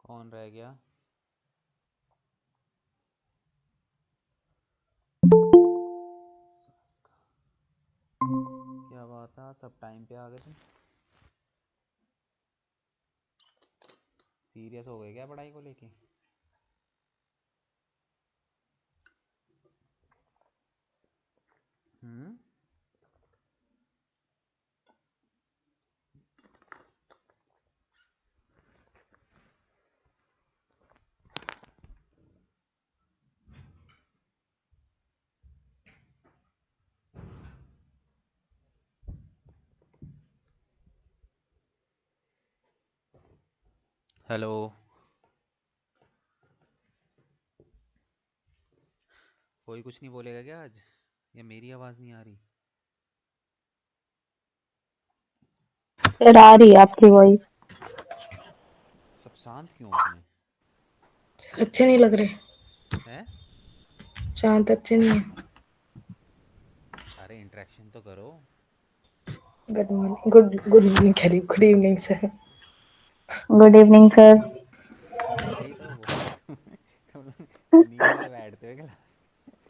कौन रह गया? क्या बात है, सब टाइम पे आ गए तुम। सीरियस हो गए क्या पढ़ाई को लेके? हम्म। हेलो। कोई कुछ नहीं बोलेगा क्या आज? या मेरी आवाज़ नहीं आ रही? सर आ रही है आपकी वॉइस। सब शांत क्यों हो इतने? अच्छे नहीं लग रहे। हैं? शांत अच्छे नहीं है। अरे इंटरेक्शन तो करो। गुड मॉर्निंग, गुड मॉर्निंग कह रही, good evening sir. Good evening sir. वही तो बोल रहा हूँ तुम लोग नींद में बैठते हो क्लास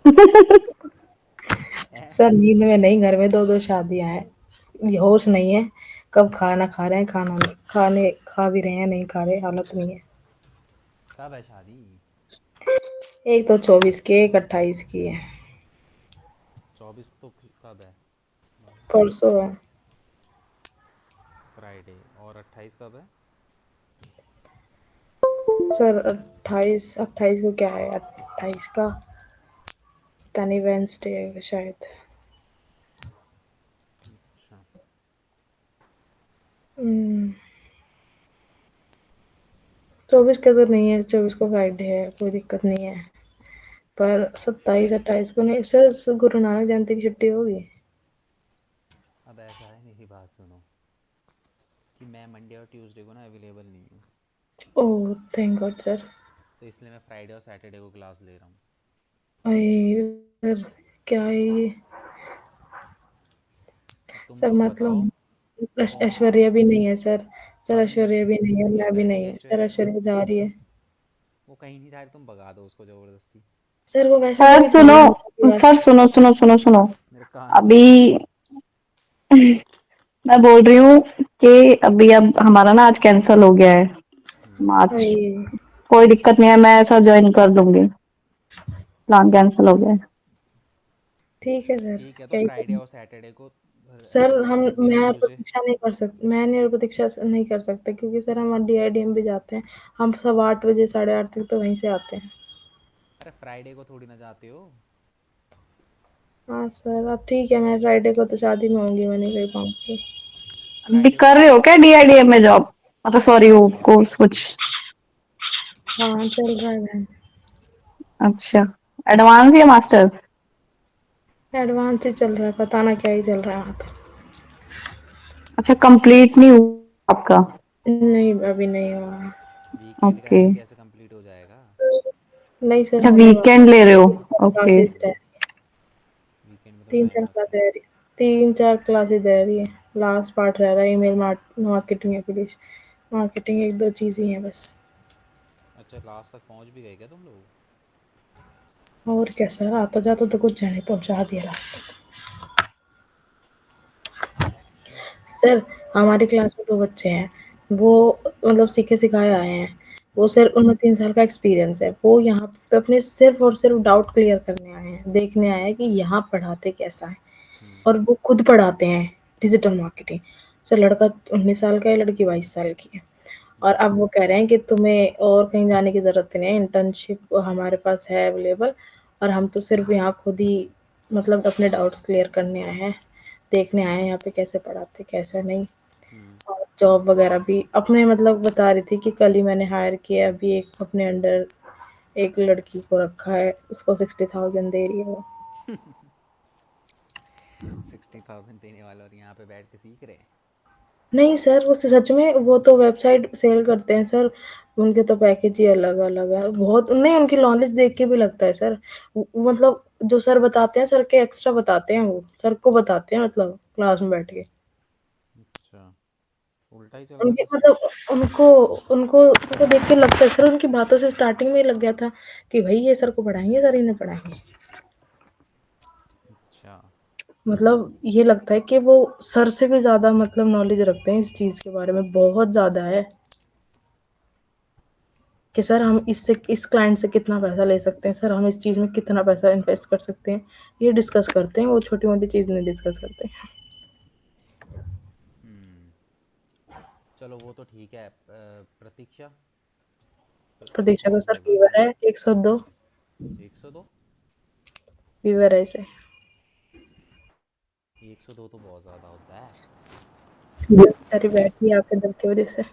हैं? सर नींद में नहीं, घर में दो दो शादियां हैं, ये होश नहीं है। कब खाना खा रहे हैं, खाना नहीं खाने, खा भी रहे हैं नहीं खा रहे, हालत नहीं है। कब है शादी? एक तो 24 की, एक 28 की है। 24 तो कब है? परसों है। फ्राइडे। और 28 कब है? सर 28 को क्या है, 28 का पता नहीं, वेंसडे है शायद। अच्छा। 24 का तो नहीं है, 24 को फ्राइडे है, कोई दिक्कत नहीं है। पर 27 28 को नहीं सर, गुरु नानक जयंती की छुट्टी होगी। अब ऐसा है, मेरी बात सुनो कि मैं मंडे और ट्यूसडे को ना अवेलेबल नहीं हूँ। Oh thank God sir. तो इसलिए मैं फ्राइडे और सैटरडे को क्लास ले रहा हूँ। अरे सर, क्या है ये? अब तुम सर लोग बताओ। मतलब कौन? ऐश्वर्या भी नहीं है सर। सर अब ऐश्वर्या भी नहीं है, मैं भी रहेगी नहीं है सर, ऐश्वर्या। ऐश्वर्या जा रही है। वो कहीं नहीं जा रही, तुम भगा दो उसको ज़बरदस्ती। सर वो वैसे सर थोड़ी सुनो। भागेगी आपकी बात। सर सुनो सुनो सुनो सुनो। मेरे कान अभी दुख रहे हैं। मैं बोल रही हूँ कि अभी अब हमारा ना आज कैंसिल हो गया है। हम्म। मार्च। अरे कोई दिक्कत नहीं है, मैं ऐसा ज्वाइन कर लूंगी। प्लान कैंसिल हो गया है। ठीक है सर, ठीक है, तो क्या ही फ्राइडे करें। और सैटरडे को सर वो हम मंडे और मैं ट्यूसडे। प्रतीक्षा नहीं कर सकती, मैं प्रतीक्षा नहीं कर सकता, क्योंकि सर हम DIDM भी जाते हैं। हम सब 8 बजे 8:30 तक तो वहीं से आते हैं। अरे फ्राइडे को थोड़ी ना जाते हो। हाँ सर, अब ठीक है, मैं फ्राइडे को तो शादी में होंगी, मैं नहीं कर पाऊंगी। अभी फ्राइडे को कर रहे तुम। हो क्या DIDM में जॉब? मतलब सॉरी, वो कोर्स कुछ। हाँ चल रहा है मैम। अच्छा। एडवांस या मास्टर? एडवांस ही चल रहा है, पता ना क्या ही चल रहा है वहाँ तो। अच्छा, कंप्लीट नहीं हुआ आपका? नहीं अभी नहीं हुआ है। वीकेंड का है ओके। तो कैसे कंप्लीट हो जाएगा? नहीं सर, अच्छा, होने वाला वीकेंड ले रहे हो? है। ओके। क्लासेस है, वीकेंड में तो तीन टाइम चार लगता क्लास है। है, 3 4 क्लासेस दे रही है। लास्ट पार्ट रह रहा है, ईमेल मार्केटिंग, इंग्लिश मार्केटिंग, एक दो चीज ही है बस। अच्छा, लास्ट तक पहुंच भी गए क्या तुम लोग? और क्या सर, आता जाता तो कुछ नहीं पहुंचा दिया लास्ट। अच्छा। सर हमारी क्लास में 2 बच्चे हैं, वो मतलब सीखे सिखाए आए हैं। वो हम्म। सर, उनमें 3 साल का एक्सपीरियंस है, वो यहाँ पे अपने सिर्फ और सिर्फ डाउट क्लियर करने आए हैं, देखने आए हैं कि यहाँ पढ़ाते कैसा है। हम्म। और वो खुद पढ़ाते हैं डिजिटल मार्केटिंग। सर लड़का 19 साल का है, लड़की 22 साल की है। और हम्म। अब वो कह रहे हैं कि तुम्हें और कहीं जाने की ज़रूरत नहीं है, इंटर्नशिप हमारे पास है अवेलेबल। और हम तो सिर्फ यहाँ खुद ही मतलब अपने डाउट्स क्लियर करने आए हैं, देखने आए हैं यहाँ पे कैसे पढ़ाते कैसे नहीं। हम्म। और जॉब वगैरह भी अपने मतलब बता रही थी कि कल ही मैंने हायर किया है, अभी एक अपने अंडर एक लड़की को रखा है, उसको 60,000 दे रही है वो। 60,000 देने वाले और यहाँ पे बैठ के सीख रहे हैं। नहीं सर, वो सच में, वो तो वेबसाइट सेल करते हैं सर। उनके तो पैकेज ही अलग अलग है बहुत, नहीं उनकी नॉलेज देख के भी लगता है सर। मतलब जो सर बताते हैं, सर के एक्स्ट्रा बताते हैं, वो सर को बताते हैं मतलब क्लास में बैठ के। अच्छा। उल्टा ही चल रहा उनके सिस्टम। मतलब उनको उनको उनको देख के लगता है सर, उनकी बातों से स्टार्टिंग में ही लग गया था कि भाई ये सर को पढ़ाएंगे, सर इन्हें पढ़ाएंगे। अच्छा। मतलब ये लगता है कि वो सर से भी ज्यादा मतलब नॉलेज रखते हैं इस चीज के बारे में, बहुत ज्यादा है कि सर हम इससे इस क्लाइंट से कितना पैसा ले सकते हैं, सर हम इस चीज में कितना पैसा इन्वेस्ट कर सकते हैं, ये डिस्कस करते हैं, वो छोटी मोटी चीज नहीं डिस्कस करते हैं। हम्म। चलो वो तो ठीक है। प्रतीक्षा। प्रतीक्षा को कौन सर बोल रहा था फीवर है 102, 102? फीवर है इसे। 102 तो बहुत ज़्यादा होता है। सर बैठी है आपके डर की वजह से,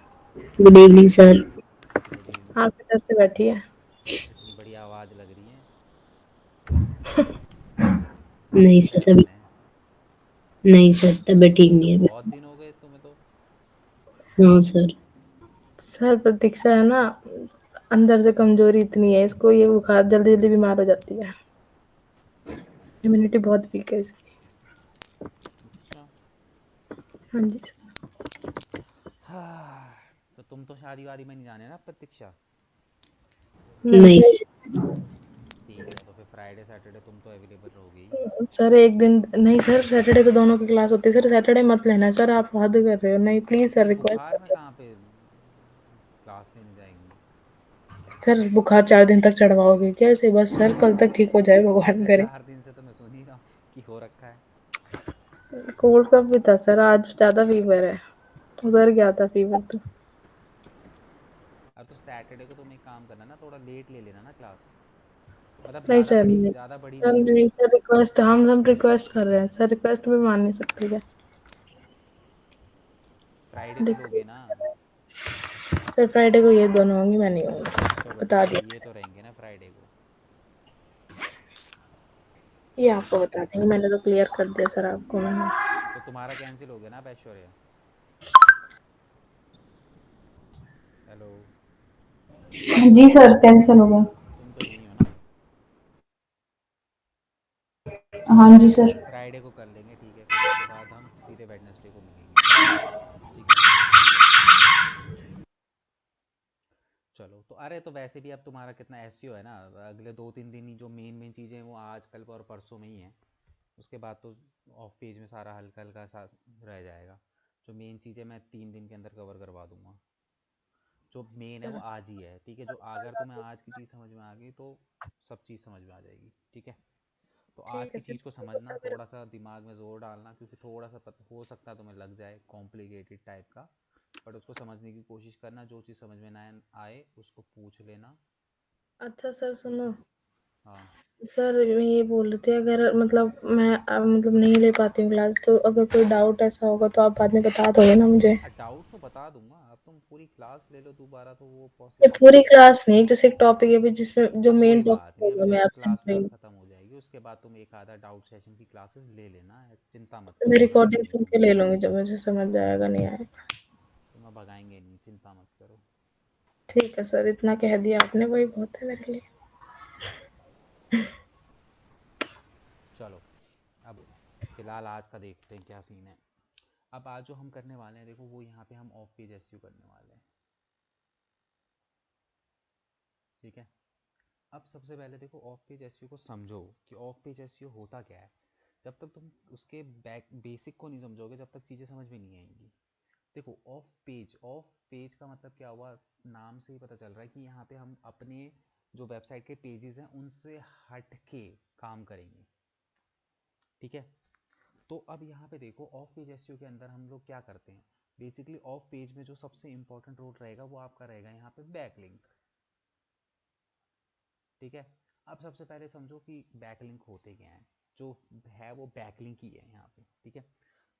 good evening sir. Good evening. आपके डर से बैठी है। इतनी बढ़िया आवाज़ लग रही है। नहीं कुछ सर है तभी, क्या है? नहीं सर तबीयत ठीक नहीं है बहुत मेरी। दिन हो गए तुम्हें तो। हाँ सर। सर प्रतीक्षा है ना, अंदर से कमजोरी इतनी है इसको, ये बुखार जल्दी जल्दी बीमार हो जाती है, इम्यूनिटी बहुत वीक है इसकी। अच्छा। हाँ जी सर। हाँ। तो तुम तो शादी वादी में नहीं जाने ना प्रतीक्षा? नहीं नहीं सर। सर। ठीक है, तो फिर फ्राइडे सैटरडे तुम तो अवेलेबल रहोगे ही। सर एक दिन नहीं सर, सैटरडे तो दोनों की क्लास होती है सर, सैटरडे मत लेना सर, आप हद कर रहे हो, नहीं प्लीज सर तो रिक्वेस्ट बुखार में करते कहाँ पे क्लास लेने जाएंगी? हैं। सर बुखार 4 दिन तक चढ़वाओगे क्या इसे? बस सर कल तक ठीक हो जाए भगवान ऐसे करे। 4 दिन से तो मैं सुन ही रहा हूँ कि हो रखा है। कोल्ड कफ भी था सर, आज ज्यादा फीवर है, उधर गया था फीवर तो। अब तो सैटरडे को तुम एक काम करना ना, थोड़ा लेट ले लेना ना क्लास। मतलब नहीं ज़्यादा सर बड़ी नहीं ज़्यादा बड़ी सर, नहीं नहीं होगी। सर रिक्वेस्ट, हम रिक्वेस्ट कर रहे हैं सर, रिक्वेस्ट भी मान नहीं सकते क्या? फ्राइडे को लोगे ना? सर फ्राइडे को ये दोनों होंगी, मैं नहीं होंगी, चलो बता ठीक है, ये दिया। तो रहेंगे ना फ्राइडे को। ये ठीक आपको है। बता देंगे, मैंने तो क्लियर कर दिया सर आपको मैंने। तो तुम्हारा कैंसिल हो गया ना अब ऐश्वर्या? हेलो? जी सर कैंसिल हो गया। तुम तो यहीं हो ना? हाँ जी सर। फ्राइडे को कर लेंगे, ठीक है, फिर उसके बाद हम सीधे वेडनेसडे को मिलेंगे। ठीक है। चलो तो, अरे तो वैसे भी अब तुम्हारा कितना एसईओ है ना, अगले 2-3 दिन ही जो मेन मेन चीज़ें हैं वो आज कल और परसों में ही हैं। उसके बाद तो ऑफ पेज में सारा हल्का हल्का सा रह जाएगा। जो मेन चीज़ें मैं 3 दिन के अंदर कवर करवा दूंगा। जो मेन है वो चलो आज ही है, ठीक है। जो अगर तुम्हें आज की चीज़ समझ में आ गई तो सब चीज़ समझ में आ जाएगी, ठीक है। तो आज ठीक है की सर, चीज़ को समझना, थोड़ा सा दिमाग में जोर डालना, क्योंकि थोड़ा सा हो सकता है तुम्हें लग जाए कॉम्प्लिकेटेड टाइप का। बट उसको समझने की कोशिश करना, जो चीज़ समझ में ना आए उसको पूछ लेना। अच्छा सर ठीक सुनो, है। हाँ। सर मैं ये बोल रही थी, अगर मतलब मैं मतलब नहीं ले पाती हूँ क्लास, तो अगर कोई डाउट ऐसा होगा तो आप बाद में बता दोगे ना मुझे? डाउट तो बता दूंगा, अब तुम पूरी क्लास ले लो दोबारा तो वो ये पॉसिबल नहीं पूरी है। क्लास नहीं, जैसे एक टॉपिक है भी जिसमें जो मेन कोई बात टॉपिक नहीं, अभी होगा मैं जैसे एब्सेंट क्लास रही, व्लास ख़त्म हो जाएगी उसके बाद तुम एक आधा डाउट सेशन की क्लासेस ले लेना, चिंता मत तो मैं करो, हम रिकॉर्डिंग भगाएंगे सुन नहीं के तुम्हें। ले लूंगी, जब मुझे समझ आएगा नहीं आएगा। तुम्हें भगाएंगे नहीं, चिंता मत करो। ठीक है सर, इतना कह दिया आपने, वही बहुत है मेरे लिए। चलो, अब फिलहाल आज का देखते हैं क्या सीन है। अब आज जो हम करने वाले हैं, देखो वो यहाँ पे हम ऑफ पेज एसईओ करने वाले हैं, ठीक है। अब सबसे पहले देखो, ऑफ पेज एसईओ को समझो कि ऑफ पेज एसईओ होता क्या है। जब तक तुम उसके बेसिक को नहीं समझोगे, जब तक चीज़ें समझ में नहीं आएंगी। देखो, ऑफ पेज का मतलब क्या हुआ? नाम से ही पता चल रहा है कि यहाँ पे हम अपने जो वेबसाइट के पेजेस हैं उनसे हट के काम करेंगे, ठीक है। तो अब यहाँ पे देखो, ऑफ पेज एसईओ के अंदर हम लोग क्या करते हैं। बेसिकली ऑफ पेज में जो सबसे इंपॉर्टेंट रोल रहेगा वो आपका रहेगा यहाँ पे बैकलिंक, ठीक है। अब सबसे पहले समझो कि बैकलिंक होते क्या हैं। जो है वो बैकलिंक ही है यहाँ पे, ठीक है।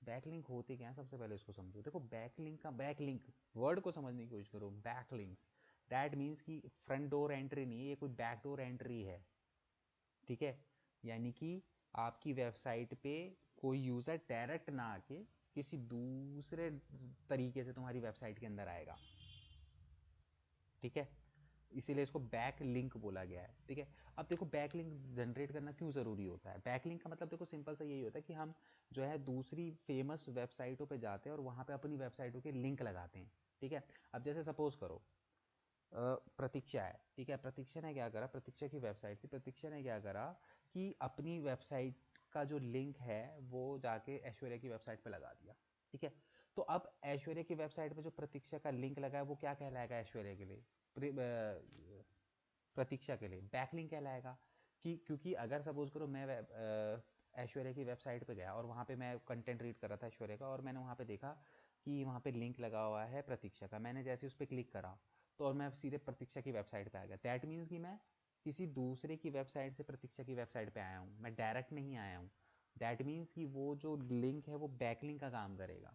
बैकलिंक होते क्या हैं, सबसे पहले इसको समझो। देखो, बैकलिंक का, बैकलिंक वर्ड को समझने की कोशिश करो। बैकलिंक्स, दैट मीन्स कि फ्रंट डोर एंट्री नहीं है, ये कोई बैक डोर एंट्री है, ठीक है। यानी कि आपकी वेबसाइट पे कोई यूज़र डायरेक्ट ना आके किसी दूसरे तरीके से तुम्हारी वेबसाइट के अंदर आएगा, ठीक है। इसीलिए इसको बैक लिंक बोला गया है। ठीक है, अब देखो बैक लिंक जनरेट करना क्यों ज़रूरी होता है। बैक लिंक का मतलब देखो सिंपल सा यही होता है कि हम जो है दूसरी फेमस वेबसाइटों पे जाते हैं और वहाँ पे अपनी वेबसाइटों के लिंक लगाते हैं। ठीक है, अब जैसे सपोज करो प्रतीक्षा है। ठीक है, प्रतीक्षा ने क्या करा, प्रतीक्षा की वेबसाइट थी, प्रतीक्षा ने क्या करा कि अपनी वेबसाइट का जो लिंक है वो जाके ऐश्वर्या की वेबसाइट पे लगा दिया। ठीक है, तो अब ऐश्वर्या की वेबसाइट पे जो प्रतीक्षा का लिंक लगा है वो क्या कहलाएगा ऐश्वर्या के लिए, प्रतीक्षा के लिए बैकलिंक कहलाएगा। कि क्योंकि अगर सपोज करो मैं ऐश्वर्या की वेबसाइट पे गया और वहाँ पे मैं कंटेंट रीड कर रहा था ऐश्वर्या का, और मैंने वहाँ पे देखा कि वहाँ पे लिंक लगा हुआ है प्रतीक्षा का, मैंने जैसे उस पर क्लिक करा तो और मैं सीधे प्रतीक्षा की वेबसाइट पे आ गया। दैट मीन्स कि मैं किसी दूसरे की वेबसाइट से प्रतीक्षा की वेबसाइट पे आया हूँ, मैं डायरेक्ट नहीं आया हूँ। दैट मीन्स कि वो जो लिंक है वो बैकलिंक का काम करेगा।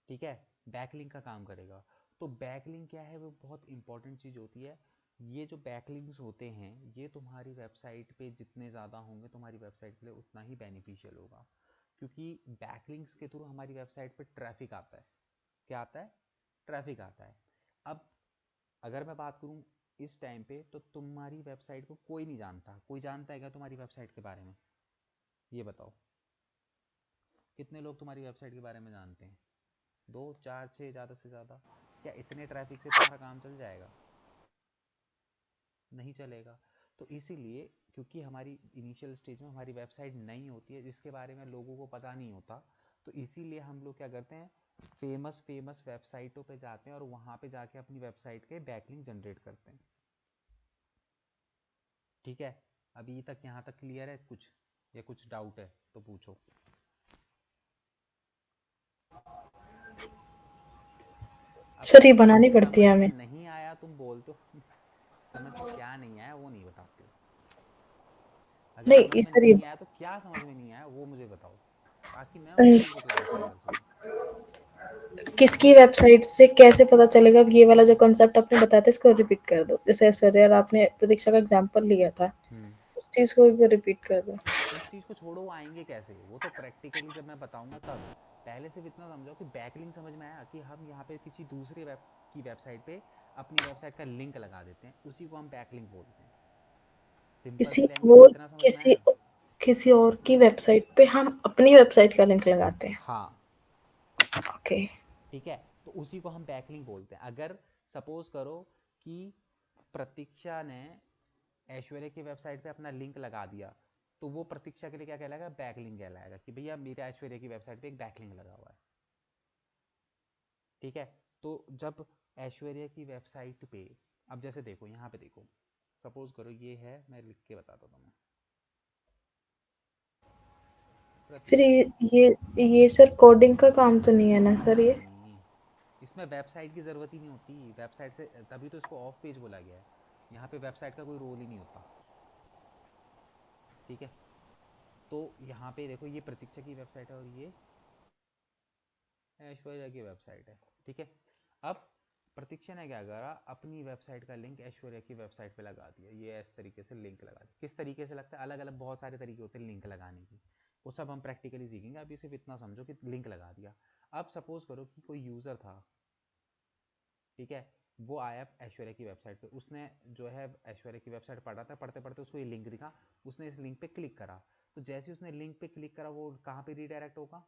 ठीक है, बैकलिंक का काम करेगा। तो बैकलिंक क्या है, वो बहुत इंपॉर्टेंट चीज़ होती है। ये जो बैकलिंक्स होते हैं ये तुम्हारी वेबसाइट पे जितने ज़्यादा होंगे तुम्हारी वेबसाइट के लिए उतना ही बेनिफिशियल होगा, क्योंकि बैकलिंक्स के थ्रू हमारी वेबसाइट पे ट्रैफिक आता है। क्या आता है, ट्रैफिक आता है। अब अगर मैं बात करूँ इस टाइम पे, तो तुम्हारी वेबसाइट को कोई नहीं जानता। कोई जानता है क्या तुम्हारी वेबसाइट के बारे में, ये बताओ। कितने लोग तुम्हारी वेबसाइट के बारे में जानते हैं, 2 4 6 ज़्यादा से ज़्यादा। क्या इतने ट्रैफिक से तुम्हारा काम चल जाएगा, नहीं चलेगा। तो इसीलिए क्योंकि हमारी इनिशियल स्टेज में हमारी वेबसाइट नई होती है जिसके बारे में लोगों को पता नहीं होता, तो इसीलिए हम लोग क्या करते हैं, फेमस फेमस वेबसाइटों पे जाते हैं और वहाँ पे जाके अपनी वेबसाइट के बैकलिंक जनरेट करते हैं। ठीक है, अभी तक यहाँ तक क्लियर है कुछ, या कुछ डाउट है तो पूछो। अब सर ये बनानी पड़ती समझ है में हमें। नहीं आया तुम बोलते हो समझ में क्या नहीं आया वो नहीं बताते हो। अगर समझ नहीं में सर ये नहीं आया तो क्या समझ में नहीं आया वो मुझे बताओ, ताकि मैं उस चीज़ को क्लैरिफाई कर सकूं। किसकी वेबसाइट से कैसे पता चलेगा। अब ये वाला जो कॉन्सेप्ट आपने बताया था इसको रिपीट कर दो। जैसे ऐश्वर्या और आपने प्रतीक्षा का एग्जांपल लिया था, उस चीज को भी रिपीट कर दो। उस चीज़ को छोड़ो, वो आएंगे कैसे, वो तो प्रैक्टिकली जब मैं बताऊंगा तब। पहले सिर्फ इतना समझो कि बैकलिंक समझ में आया, कि हम यहाँ पे किसी दूसरे वेबसाइट पे अपनी वेबसाइट का लिंक लगा देते हैं, उसी को हम बैकलिंक बोलते हैं। सिंपल सी किसी लैंग्वेज में और इतना समझ में किसी आया। किसी और की वेबसाइट पे हम अपनी वेबसाइट का लिंक लगाते हैं। हाँ, ओके। ठीक है, तो उसी को हम बैकलिंक बोलते हैं। अगर सपोज करो कि प्रतीक्षा ने ऐश्वर्या की वेबसाइट पे अपना लिंक लगा दिया, तो वो प्रतीक्षा के लिए क्या कहलाएगा, बैकलिंक कहलाएगा, कि भैया मेरे ऐश्वर्या की वेबसाइट पे एक बैकलिंक लगा हुआ है। ठीक है, तो जब ऐश्वर्या की वेबसाइट पे, अब जैसे देखो यहाँ पे देखो, सपोज करो ये है, मैं लिख के बताता हूँ तुम्हें, फिर प्रतीक्षा। ये सर कोडिंग का काम तो नहीं है ना सर ये। नहीं, इसमें वेबसाइट की ज़रूरत ही नहीं होती, वेबसाइट से तभी तो इसको ऑफ पेज बोला गया है। यहाँ पे वेबसाइट का कोई रोल ही नहीं होता। ठीक है, तो यहाँ पे देखो ये प्रतीक्षा की वेबसाइट है और ये ऐश्वर्या की वेबसाइट है। ठीक है, अब प्रतीक्षा ने क्या करा, अपनी वेबसाइट का लिंक ऐश्वर्या की वेबसाइट पे लगा दिया। ये इस तरीके से लिंक लगा दिया। किस तरीके से लगता है, अलग अलग बहुत सारे तरीके होते हैं लिंक लगाने की, वो सब हम प्रैक्टिकली सीखेंगे। अभी सिर्फ इतना समझो कि लिंक लगा दिया। अब सपोज करो कि कोई यूज़र था, ठीक है, वो आया ऐश्वर्या की वेबसाइट पे, उसने जो है ऐश्वर्या की वेबसाइट पढ़ा था, पढ़ते पढ़ते उसको ये लिंक दिखा, उसने इस लिंक पे क्लिक करा। तो जैसे उसने लिंक पे क्लिक करा वो कहाँ पे रीडायरेक्ट होगा,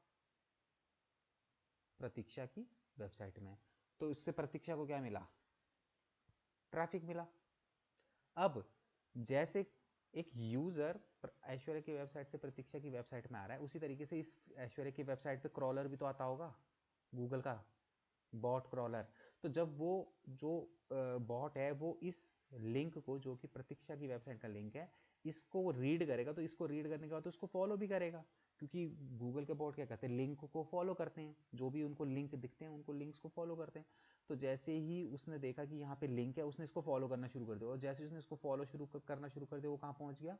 प्रतीक्षा की वेबसाइट में। तो इससे प्रतीक्षा को क्या मिला, ट्रैफिक मिला। अब जैसे एक यूजर ऐश्वर्या की वेबसाइट से प्रतीक्षा की वेबसाइट में आ रहा है, उसी तरीके से इस ऐश्वर्या की वेबसाइट पे क्रॉलर भी तो आता होगा, गूगल का बॉट क्रॉलर। तो जब वो जो बॉट है वो इस लिंक को, जो कि प्रतीक्षा की वेबसाइट का लिंक है, इसको रीड करेगा, तो इसको रीड करने के बाद तो उसको फॉलो भी करेगा, क्योंकि गूगल के बॉट क्या करते हैं, लिंक को फॉलो करते हैं, जो भी उनको लिंक दिखते हैं उनको लिंक्स को फॉलो करते हैं। तो जैसे ही उसने देखा कि यहाँ पे लिंक है, उसने इसको फॉलो करना शुरू कर दिया, और जैसे उसने इसको फॉलो करना शुरू कर दिया, वो कहाँ पहुंच गया,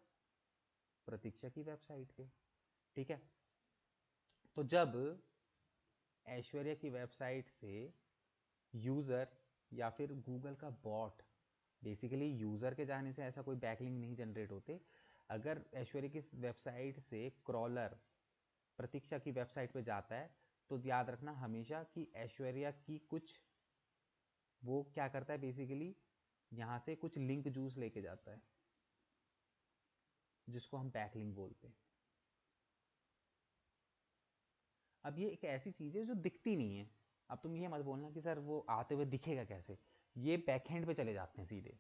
प्रतीक्षा की वेबसाइट पे। ठीक है, तो जब ऐश्वर्या की वेबसाइट से यूज़र या फिर गूगल का बॉट, बेसिकली यूज़र के जाने से ऐसा कोई बैकलिंक नहीं जनरेट होते। अगर ऐश्वर्या की वेबसाइट से क्रॉलर प्रतीक्षा की वेबसाइट पे जाता है, तो याद रखना हमेशा कि ऐश्वर्या की कुछ वो क्या करता है बेसिकली, यहाँ से कुछ लिंक जूस लेके जाता है, जिसको हम बैकलिंक बोलते हैं। अब ये एक ऐसी चीज़ है जो दिखती नहीं है। अब तुम ये मत बोलना कि सर वो आते हुए दिखेगा कैसे, ये बैकहैंड पे चले जाते हैं सीधे।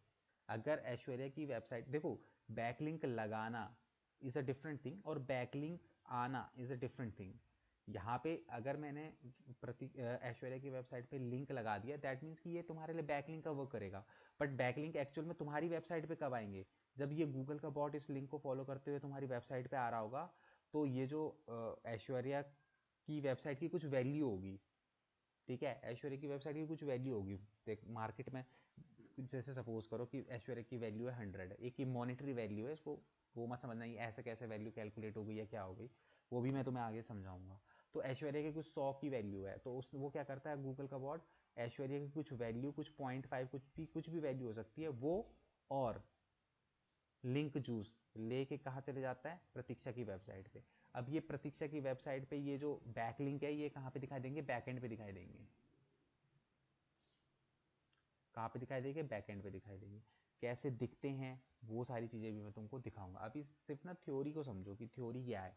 अगर ऐश्वर्या की वेबसाइट देखो, बैकलिंक लगाना इज़ अ डिफरेंट थिंग और बैकलिंक आना इज़ अ डिफरेंट थिंग। यहाँ पे अगर मैंने ऐश्वर्या की वेबसाइट पे लिंक लगा दिया, दैट मीन्स कि ये तुम्हारे लिए बैकलिंक का वर्क करेगा। बट बैकलिंक एक्चुअल में तुम्हारी वेबसाइट पे कब आएंगे, जब ये गूगल का बॉट इस लिंक को फॉलो करते हुए तुम्हारी वेबसाइट पे आ रहा होगा। तो ये जो ऐश्वर्या की वेबसाइट की कुछ वैल्यू होगी, ठीक है, ऐश्वर्या की वेबसाइट की कुछ वैल्यू होगी देख मार्केट में। जैसे सपोज करो कि ऐश्वर्या की वैल्यू है 100, एक ही मॉनेटरी वैल्यू है, इसको वो मत समझना ये ऐसे कैसे वैल्यू कैलकुलेट हो गई या क्या हो गई, वो भी मैं तुम्हें आगे समझाऊंगा। तो ऐश्वर्या की कुछ 100 की वैल्यू है, तो उस वो क्या करता है गूगल का बॉट, ऐश्वर्या की कुछ वैल्यू, कुछ 0.5, कुछ भी वैल्यू हो सकती है वो, और लिंक जूस लेके कहाँ चले जाता है, प्रतीक्षा की वेबसाइट पे। अब ये प्रतीक्षा की वेबसाइट पे ये जो बैकलिंक है ये कहाँ पे दिखाई देंगे, बैकएंड पे दिखाई देंगे। कहाँ पे दिखाई देंगे, बैकएंड पे दिखाई देंगे। कैसे दिखते हैं वो सारी चीज़ें भी मैं तुमको दिखाऊंगा। अभी सिर्फ ना थ्योरी को समझो कि थ्योरी क्या है,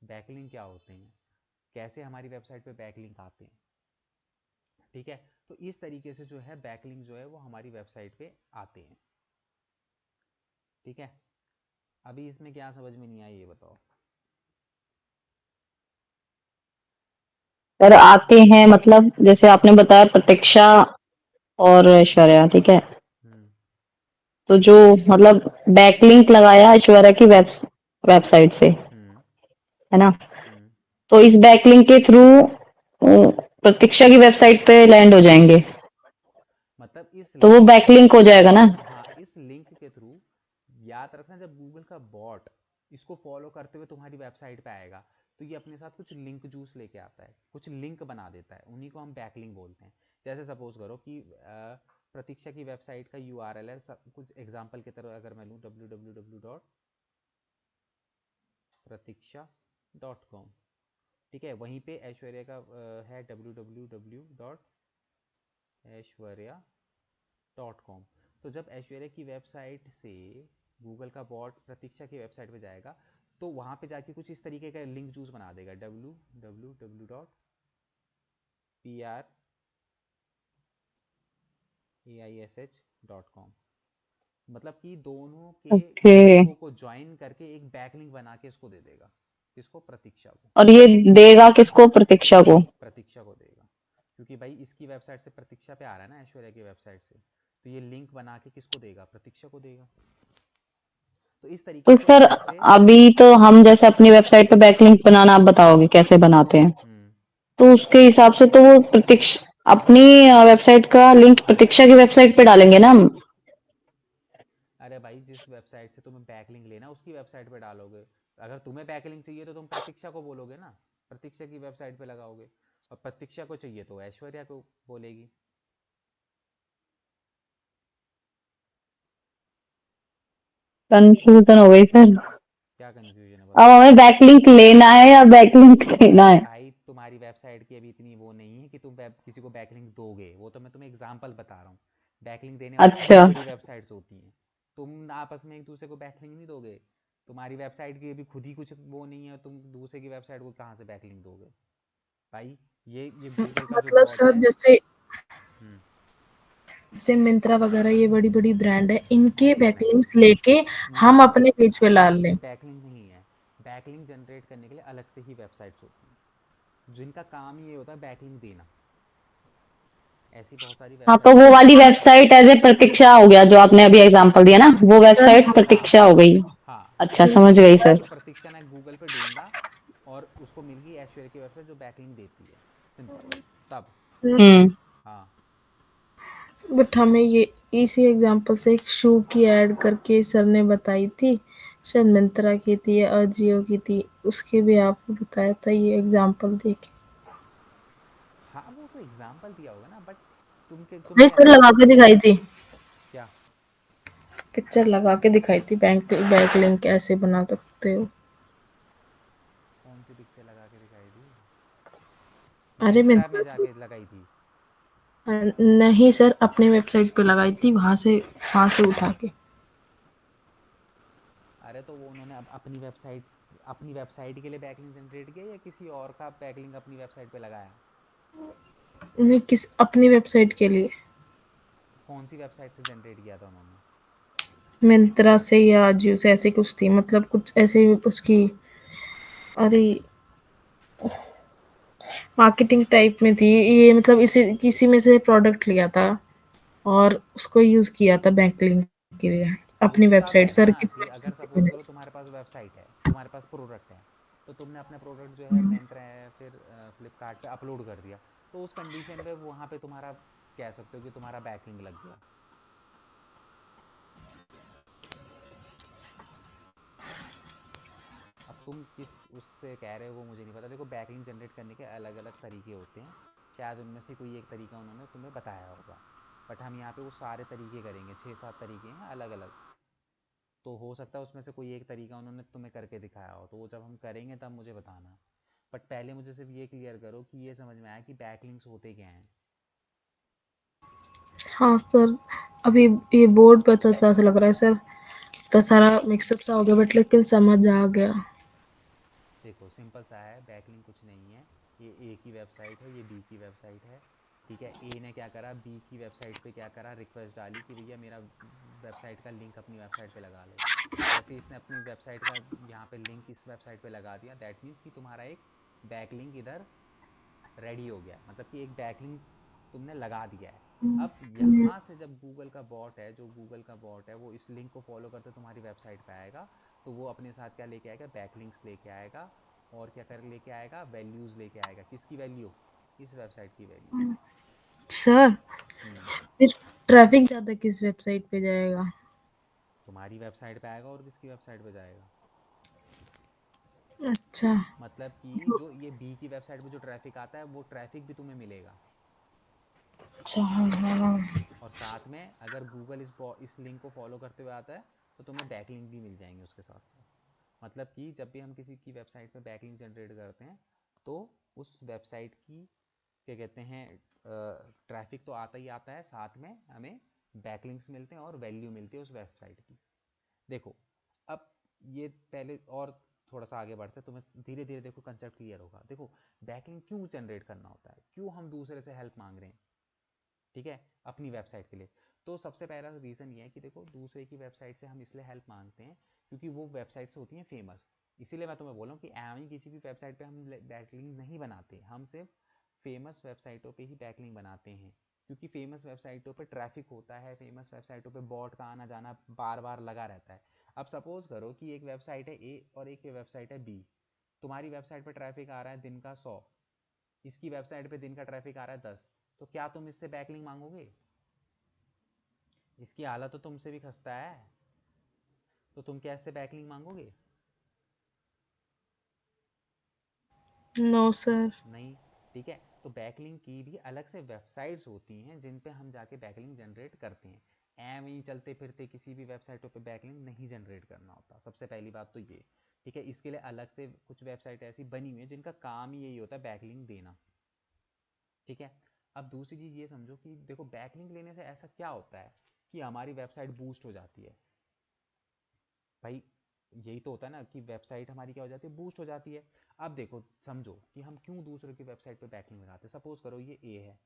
बैकलिंक क्या होते हैं, कैसे हमारी वेबसाइट पे बैकलिंक आते हैं, ठीक है। तो इस तरीके से जो है बैकलिंक जो है वो हमारी वेबसाइट पे आते हैं, ठीक है। अभी इसमें क्या समझ में नहीं आया ये बताओ। सर आते हैं मतलब जैसे आपने बताया प्रतीक्षा और ऐश्वर्या, ठीक है। हम्म। तो जो मतलब बैकलिंक लगाया ऐश्वर्या की वेबसाइट से, हम्म। है ना। हम्म। तो इस बैकलिंक के थ्रू प्रतीक्षा की वेबसाइट पे लैंड हो जाएंगे, मतलब इस तो वो लिंक के बैकलिंक हो थ्रू, जाएगा ना। हाँ इस लिंक के थ्रू, याद रखना जब गूगल का बॉट इसको फॉलो करते हुए तुम्हारी वेबसाइट पे आएगा, तो ये अपने साथ कुछ लिंक जूस लेके आता है, कुछ लिंक बना देता है, उन्हीं को हम बैकलिंक बोलते हैं। जैसे सपोज करो कि प्रतीक्षा की वेबसाइट का यूआरएल है, कुछ एग्जांपल की तरह अगर मैं लूँ www.pratiksha.com, ठीक है। वहीं पे ऐश्वर्या का है www.aishwarya.com। तो जब ऐश्वर्या की वेबसाइट से गूगल का बॉट प्रतीक्षा की वेबसाइट पे जाएगा, तो वहाँ पे जाके कुछ इस तरीके का लिंक जूस बना देगा, www.praish.com। मतलब कि दोनों के ओके। लिंकों को ज्वाइन करके एक बैकलिंक बना के इसको दे देगा, किसको, प्रतीक्षा को। और ये देगा किसको, प्रतीक्षा को। प्रतीक्षा को देगा, क्योंकि भाई इसकी वेबसाइट से प्रतीक्षा पे आ रहा है ना ऐश्वर्या की वेबसाइट से, तो ये लिंक बना के किसको देगा, प्रतीक्षा को देगा। तो इस तो तरीके से सर कैसे। अभी तो हम जैसे अपनी वेबसाइट पे बैकलिंक बनाना आप बताओगे कैसे बनाते हैं, हम्म। तो उसके हिसाब से तो वो प्रतीक्षा अपनी वेबसाइट का लिंक प्रतीक्षा की वेबसाइट पे डालेंगे ना हम। अरे भाई जिस वेबसाइट से तुम्हें बैकलिंक लेना उसकी वेबसाइट पे डालोगे। अगर तुम्हें बैकलिंक चाहिए तो तुम प्रतीक्षा को बोलोगे ना, प्रतीक्षा की वेबसाइट पे लगाओगे। और प्रतीक्षा को चाहिए तो ऐश्वर्या को बोलेगी। कंफ्यूजन हो गई सर। क्या कंफ्यूजन है अब बताओ। हमें बैकलिंक लेना है या बैकलिंक देना है। भाई तुम्हारी वेबसाइट की अभी इतनी वो नहीं है कि तुम किसी को बैकलिंक दोगे, वो तो मैं तुम्हें एग्जांपल बता रहा हूँ। बैकलिंक देने वाली अच्छा। बड़ी बड़ी वेबसाइट्स होती हैं, तुम आपस में एक दूसरे को बैकलिंक नहीं दोगे। तुम्हारी वेबसाइट की अभी खुद ही कुछ वो नहीं है, तुम दूसरे की वेबसाइट को कहाँ से बैकलिंक दोगे भाई। ये गूगल का जो मतलब बॉट सर है। जैसे हम्म। जैसे मिंत्रा वगैरह ये बड़ी-बड़ी ब्रांड है, इनके नहीं नहीं बैकलिंक्स लेके हम नहीं अपने पेज पे डाल ये लें। बैकलिंक नहीं है। बैकलिंक जनरेट करने के लिए अलग से ही वेबसाइट्स होती हैं जिनका काम ही ये होता है बैकलिंक देना। ऐसी बहुत सारी हाँ, तो वेबसाइट्स वो हैं। वाली वेबसाइट एज ए प्रतीक्षा हो गया जो आपने अभी एग्जांपल दिया ना, वो सर वेबसाइट हम हाँ प्रतीक्षा हो गई। हाँ। अच्छा, सर समझ गई तो सर। प्रतीक्षा ने गूगल पे ढूंढा और उसको मिल गई ऐश्वर्या की वेबसाइट जो बैकलिंक देती है, सिंपल। तब। सर हम्म। हाँ। बट हमें ये इसी एग्जांपल से एक शू की ऐड करके सर ने बताई थी, शायद मिंत्रा की थी या अजियो की थी, उसके भी आपको बताया था ये एग्जांपल देके। हाँ वो तो एग्जाम्पल दिया होगा ना, बट तुम्हें नहीं क्या सर लगता है। लगा के दिखाई थी, क्या। पिक्चर लगा के दिखाई थी, बैकलिंक कैसे बना सकते हो। कौन सी पिक्चर लगा के दिखाई थी, अरे मिंत्रा में मिंत्रा से जाके लगाई थी। नहीं सर, अपने वेबसाइट पे लगाई थी, वहाँ से उठा के। अरे तो वो उन्होंने अपनी वेबसाइट के लिए बैकलिंक जनरेट किया या किसी और का बैकलिंक अपनी वेबसाइट पे लगाया? नहीं, अपनी वेबसाइट के लिए। कौन सी वेबसाइट से जनरेट किया था उन्होंने? मिंत्रा से या अजियो से, ऐसी कुछ थी, मतलब कुछ ऐसे ही उसकी, अरे मार्केटिंग टाइप में थी ये, मतलब इसी किसी में से प्रोडक्ट लिया था और उसको यूज किया था बैकलिंक के लिए तो अपनी ये तब वेबसाइट, है ना सर किस कि अगर वेबसाइट पे सपोज नहीं। करो तुम्हारे पास वेबसाइट है, तुम्हारे पास प्रोडक्ट है, तो तुमने अपना प्रोडक्ट जो है मिंत्रा है फिर फ्लिपकार्ट पे अपलोड कर दिया, तो उस कंडीशन पे वहाँ पे तुम्हारा कह सकते हो कि तुम्हारा बैकलिंक लग गया। अब तुम किस उससे कह रहे हो वो मुझे नहीं पता। देखो बैकलिंक जनरेट करने के अलग अलग तरीके होते हैं, शायद उनमें से कोई एक तरीका उन्होंने तुम्हें बताया होगा, बट हम यहाँ पे वो सारे तरीके करेंगे, 6-7 तरीके हैं अलग अलग। तो हो सकता है उसमें से कोई एक तरीका उन्होंने तुम्हें करके दिखाया हो, तो वो जब हम करेंगे तब मुझे बताना। बट पहले मुझे सिर्फ ये क्लियर करो कि ये समझ में आया कि बैकलिंक्स होते क्या हैं। हाँ सर, अभी ये बोर्ड पे अच्छा सा लग रहा है सर, तो सारा मिक्सअप सा हो गया, बट लेकिन समझ आ गया। देखो सिंपल सा है, बैकलिंक कुछ नहीं है। ये ए की वेबसाइट है, ये बी की वेबसाइट है, ठीक है। ए ने क्या करा, बी की वेबसाइट पे क्या करा, रिक्वेस्ट डाली कि भैया मेरा वेबसाइट का लिंक अपनी वेबसाइट पे लगा लो। जैसे इसने अपनी वेबसाइट का यहाँ पे लिंक इस वेबसाइट पे लगा दिया, दैट मीन्स कि तुम्हारा एक बैकलिंक इधर रेडी हो गया, मतलब कि एक बैकलिंक तुमने लगा दिया है। अब यहाँ से जब गूगल का बॉट है, जो गूगल का बॉट है वो इस लिंक को फॉलो करते तुम्हारी वेबसाइट पे आएगा, तो वो अपने साथ क्या लेके आएगा, बैकलिंक्स लेके आएगा। और क्या कर लेके आएगा, वैल्यूज़ लेके आएगा। किसकी वैल्यू, इस वेबसाइट की वैल्यू। सर हम्म। फिर ट्रैफिक ज्यादा किस वेबसाइट पे जाएगा? तुम्हारी वेबसाइट पे आएगा, और किसकी वेबसाइट पे जाएगा। अच्छा। मतलब कि जो ये बी की वेबसाइट पे जो ट्रैफिक आता है वो ट्रैफिक भी तुम्हें मिलेगा। अच्छा, हाँ हाँ। और साथ में अगर गूगल इस लिंक को फॉलो करते हुए आता है, तो तुम्हें बैकलिंक भी मिल जाएंगे उसके साथ साथ। मतलब कि जब भी हम किसी की वेबसाइट पे बैकलिंक जनरेट करते हैं, तो उस वेबसाइट की क्या कहते हैं, ट्रैफिक तो आता ही आता है, साथ में हमें बैकलिंक्स मिलते हैं और वैल्यू मिलती है उस वेबसाइट की। देखो अब ये पहले और थोड़ा सा आगे बढ़ते हैं, तुम्हें धीरे धीरे देखो कंसेप्ट क्लियर होगा। देखो बैकलिंक क्यों जनरेट करना होता है, क्यों हम दूसरे से हेल्प मांग रहे हैं, ठीक है, अपनी वेबसाइट के लिए। तो सबसे पहला रीज़न ये है कि देखो दूसरे की वेबसाइट से हम इसलिए हेल्प मांगते हैं क्योंकि वो वेबसाइट्स होती हैं फेमस। इसीलिए मैं तुम्हें बोला हूँ कि एम ही किसी भी वेबसाइट पे हम बैकलिंक नहीं बनाते, हम सिर्फ फेमस वेबसाइटों पे ही बैकलिंक बनाते हैं। क्योंकि फेमस वेबसाइटों पे ट्रैफिक होता है, फेमस वेबसाइटों पे बॉट का आना जाना बार बार लगा रहता है। अब सपोज करो कि एक वेबसाइट है ए और एक वेबसाइट है बी। तुम्हारी वेबसाइट पे ट्रैफिक आ रहा है दिन का 100, इसकी वेबसाइट पे दिन का ट्रैफिक आ रहा है 10, तो क्या तुम इससे बैकलिंक मांगोगे? इसकी हालत तो तुमसे भी खस्ता है, तो तुम क्या इससे बैकलिंक मांगोगे? No sir. नहीं। ठीक है, तो बैकलिंक की भी अलग से वेबसाइट्स होती हैं जिन पे हम जाके बैकलिंक जनरेट करते हैं। एम ही चलते फिरते किसी भी वेबसाइटों पे बैकलिंक नहीं जनरेट करना होता, सबसे पहली बात तो ये। ठीक है, इसके लिए अलग से कुछ वेबसाइट ऐसी बनी हुई है जिनका काम ही यही होता है बैकलिंक देना। ठीक है। अब दूसरी चीज़ ये समझो कि देखो बैकलिंक लेने से ऐसा क्या होता है कि हमारी वेबसाइट बूस्ट हो जाती है। भाई यही तो होता है ना कि वेबसाइट हमारी क्या हो जाती है, बूस्ट हो जाती है। अब देखो समझो कि हम क्यों दूसरों की वेबसाइट पे बैकलिंक लगाते हैं। सपोज करो ये ए है,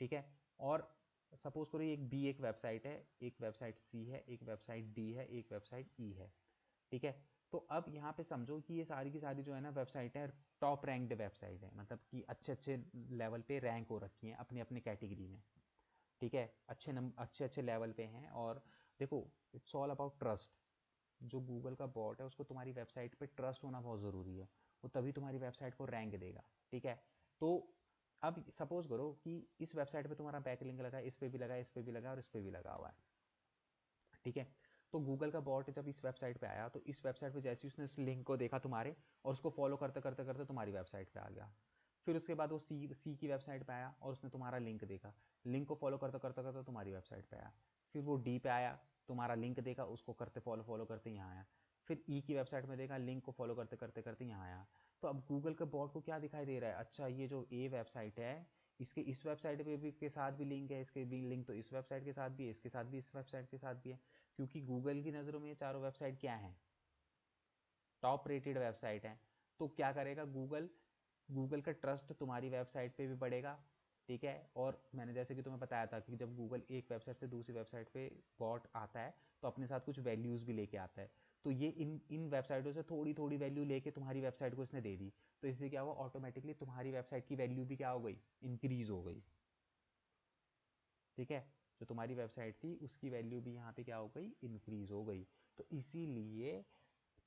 ठीक है, और सपोज करो ये एक बी एक वेबसाइट है, एक वेबसाइट सी है, एक वेबसाइट डी है, एक वेबसाइट ई है, ठीक है। तो अब यहाँ पे समझो कि ये सारी की सारी जो है ना वेबसाइट है, टॉप रैंक्ड वेबसाइट है, मतलब कि अच्छे अच्छे लेवल पे रैंक हो रखी हैं अपने अपने कैटेगरी में। ठीक है, अच्छे अच्छे लेवल पे हैं। और देखो इट्स ऑल अबाउट ट्रस्ट। जो गूगल का बॉट है उसको तुम्हारी वेबसाइट पे ट्रस्ट होना बहुत ज़रूरी है, वो तभी तुम्हारी वेबसाइट को रैंक देगा। ठीक है। तो अब सपोज करो कि इस वेबसाइट पे तुम्हारा बैकलिंक लगा है, इस पे भी लगा है, इस पे भी लगा है और इस पे भी लगा हुआ है, ठीक है। तो गूगल का बॉट जब इस वेबसाइट पे आया, तो इस वेबसाइट पे जैसे उसने इस लिंक को देखा तुम्हारे, और उसको फॉलो करते करते करते तुम्हारी वेबसाइट पे आ गया। फिर उसके बाद वो सी की वेबसाइट पे आया और उसने तुम्हारा लिंक देखा, लिंक को फॉलो करते करते करते तुम्हारी वेबसाइट पे आया। फिर वो डी पे आया, तुम्हारा लिंक देखा, उसको करते फॉलो फॉलो करते यहाँ आया। फिर ई की वेबसाइट में देखा, लिंक को फॉलो करते करते करते यहाँ आया। तो अब गूगल के बॉट को क्या दिखाई दे रहा है, अच्छा ये जो ए वेबसाइट है इसके इस वेबसाइट पे भी के साथ भी लिंक है, इसके भी लिंक तो इस वेबसाइट के साथ भी है, इसके साथ भी इस वेबसाइट के साथ भी है, क्योंकि गूगल की नज़रों में ये चारों वेबसाइट क्या है, टॉप रेटेड वेबसाइट है। तो क्या करेगा गूगल, गूगल का ट्रस्ट तुम्हारी वेबसाइट पे भी बढ़ेगा, ठीक है। और मैंने जैसे कि तुम्हें बताया था कि जब गूगल एक वेबसाइट से दूसरी वेबसाइट पे बॉट आता है तो अपने साथ कुछ वैल्यूज़ भी लेके आता है, तो ये इन इन वेबसाइटों से थोड़ी थोड़ी वैल्यू लेके तुम्हारी वेबसाइट को इसने दे दी, तो इससे क्या हुआ, ऑटोमेटिकली तुम्हारी वेबसाइट की वैल्यू भी क्या हो गई, इंक्रीज हो गई, ठीक है। जो तुम्हारी वेबसाइट थी उसकी वैल्यू भी यहाँ पे क्या हो गई, इंक्रीज हो गई। तो इसीलिए,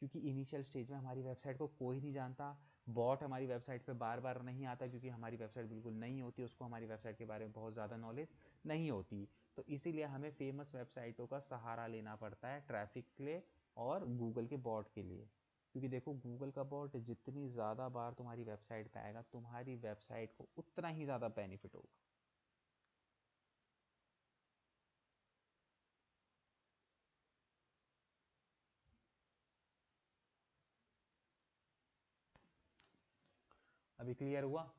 क्योंकि इनिशियल स्टेज में हमारी वेबसाइट को कोई नहीं जानता, बॉट हमारी वेबसाइट पे बार बार नहीं आता, क्योंकि हमारी वेबसाइट बिल्कुल नहीं होती, उसको हमारी वेबसाइट के बारे में बहुत ज़्यादा नॉलेज नहीं होती, तो इसीलिए हमें फेमस वेबसाइटों का सहारा लेना पड़ता है ट्रैफिक के लिए और गूगल के बॉट के लिए। क्योंकि देखो गूगल का बॉट जितनी ज़्यादा बार तुम्हारी वेबसाइट पे आएगा, तुम्हारी वेबसाइट को उतना ही ज़्यादा बेनिफिट होगा। अभी क्लियर हुआ?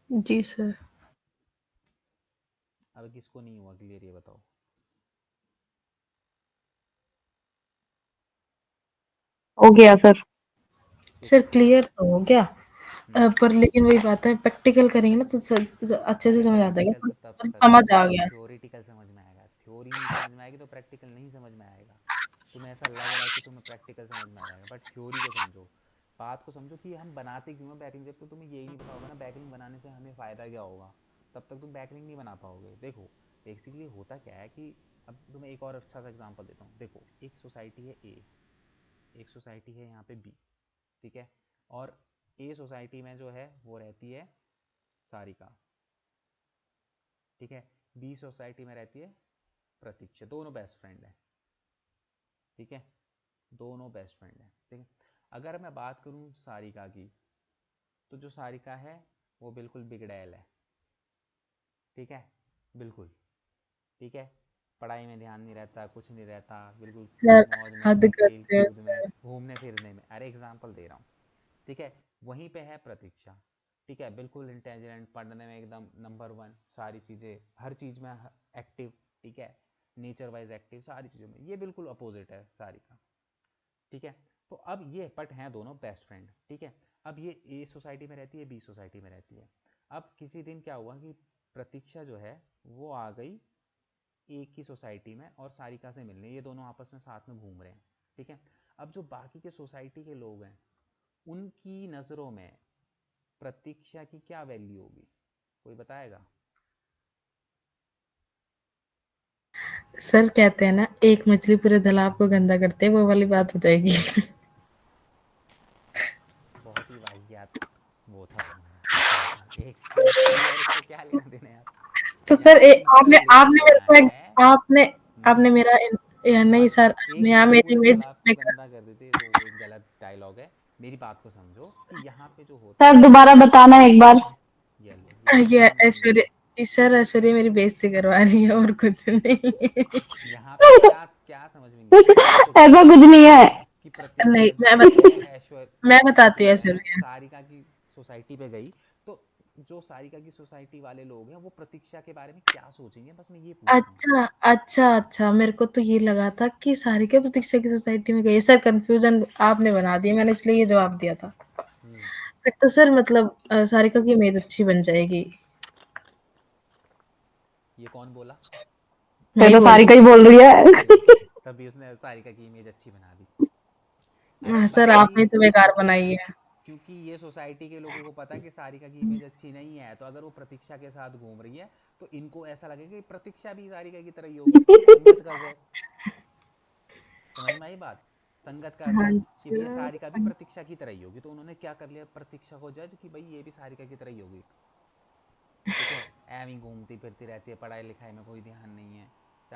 जी सर। अब किसको नहीं हुआ क्लियर, ये बताओ। हो गया सर। तो सर क्लियर तो हो गया। हम्म पर लेकिन वही बात है, प्रैक्टिकल करेंगे ना तो अच्छे से अरे समझ आता है, प्रैक्टिकल क्या तो तब मतलब समझ करोगे आ जब गया। थ्योरेटिकल समझ में आएगा, थ्योरी नहीं समझ में आएगी तो प्रैक्टिकल नहीं समझ में आएगा। तुम्हें ऐसा लग रहा है कि तुम्हें प्रैक्टिकल समझ में आ जाएगा, बट थ्योरी को समझो, बात को समझो कि हम बनाते क्यों हैं बैकलिंक। जब तक तुम्हें यही नहीं पता होगा ना बैकलिंक बनाने से हमें फ़ायदा क्या होगा, तब तक तुम बैकलिंक नहीं बना पाओगे। देखो बेसिकली होता क्या है कि, अब तुम्हें एक और अच्छा सा एग्जांपल देता हूँ। देखो एक सोसाइटी है ए, एक सोसाइटी है यहाँ पे बी, ठीक है। और ए सोसाइटी में जो है वो रहती है सारिका, ठीक है। बी सोसाइटी में रहती है प्रतीक्षा, दोनों बेस्ट फ्रेंड है, ठीक है, दोनों बेस्ट फ्रेंड है, ठीक है। अगर मैं बात करूं सारिका की, तो जो सारिका है वो बिल्कुल बिगड़ैल है, ठीक है, बिल्कुल, ठीक है। पढ़ाई में ध्यान नहीं रहता, कुछ नहीं रहता, बिल्कुल सर मौज हद मस्ती खेल करते हैं कूद में सर। घूमने फिरने में, अरे एग्जाम्पल दे रहा हूँ, ठीक है। वहीं पे है प्रतीक्षा, ठीक है, बिल्कुल इंटेलिजेंट, पढ़ने में एकदम नंबर वन, सारी चीज़ें हर चीज़ में एक्टिव, ठीक है, नेचर वाइज एक्टिव, सारी चीज़ों में ये बिल्कुल अपोजिट है सारिका, ठीक है। तो अब ये पट हैं दोनों बेस्ट फ्रेंड, ठीक है। अब ये ए सोसाइटी में रहती है, बी सोसाइटी में रहती है। अब किसी दिन क्या हुआ कि प्रतीक्षा जो है वो आ गई एक ही सोसाइटी में और सारिका से मिलने, ये दोनों आपस में साथ में घूम रहे हैं, ठीक है। अब जो बाकी के सोसाइटी के लोग हैं उनकी नज़रों में प्रतीक्षा की क्या वैल्यू होगी, कोई बताएगा? सर कहते हैं ना, एक मछली पूरे तालाब को गंदा करते हैं, वो वाली बात हो जाएगी। बहुत ही वाहियात वो था तुम्हारा, अच्छा था, एक मछली और उससे क्या लेना देना यार। तो सर यहाँ आपने इक्वल लेना आपने मेरे देना को है। आपने हम्म आपने मेरा नहीं मत, सर, एक आपने यहाँ मछली मेरी पूरे इमेज तालाब को बेकार। गंदा कर देती है, वो एक गलत डायलॉग है। मेरी बात को समझो कि यहाँ पे जो होता सर है, दोबारा बताना एक बार। ये लो ये ये सुना नहीं है। ऐश्वर्या, सर ऐश्वर्या मेरी बेइज्जती करवा रही है और कुछ नहीं। यहाँ पे क्या क्या समझ में नहीं आया, ये तो ऐसा बताओ कुछ नहीं है। कि नहीं, प्रतीक्षा जो है मैं बताती जो हूँ है ऐश्वर्या। सारिका की सोसाइटी पे गई, तो जो सारिका की सोसाइटी वाले लोग हैं वो प्रतीक्षा के बारे में क्या सोचेंगे, बस मैं ये पूछ रहा हूँ। अच्छा, अच्छा, मेरे को तो ये लगा था कि सारिका प्रतीक्षा की सोसाइटी में गई। सर कंफ्यूजन आपने बना दिया, मैंने इसलिए ये जवाब दिया था। हम्म फिर तो सर मतलब सारिका की इमेज अच्छी बन जाएगी। ये कौन बोला? मैं ये ही तो बोल सारिका रही ही बोल रही है। तभी उसने सारिका की इमेज अच्छी बना दी। हूँ। अरे सर भाई, आपने तो बेकार क्योंकि बनाई है। क्योंकि ये सोसाइटी के लोगों को पता है कि सारिका की इमेज अच्छी नहीं है, तो अगर वो प्रतीक्षा के साथ घूम रही है तो इनको ऐसा लगेगा कि प्रतीक्षा भी सारिका की तरह ही होगी, संगत का असर। समझ में आई बात? संगत का हाँ असर, कि भैया सर। सारिका भी प्रतीक्षा की तरह ही होगी, तो उन्होंने क्या कर लिया, प्रतीक्षा को जज कि भाई ये भी सारिका की तरह ही होगी, ठीक है। एवं ही घूमती फिरती रहती है, पढ़ाई लिखाई में कोई ध्यान नहीं है,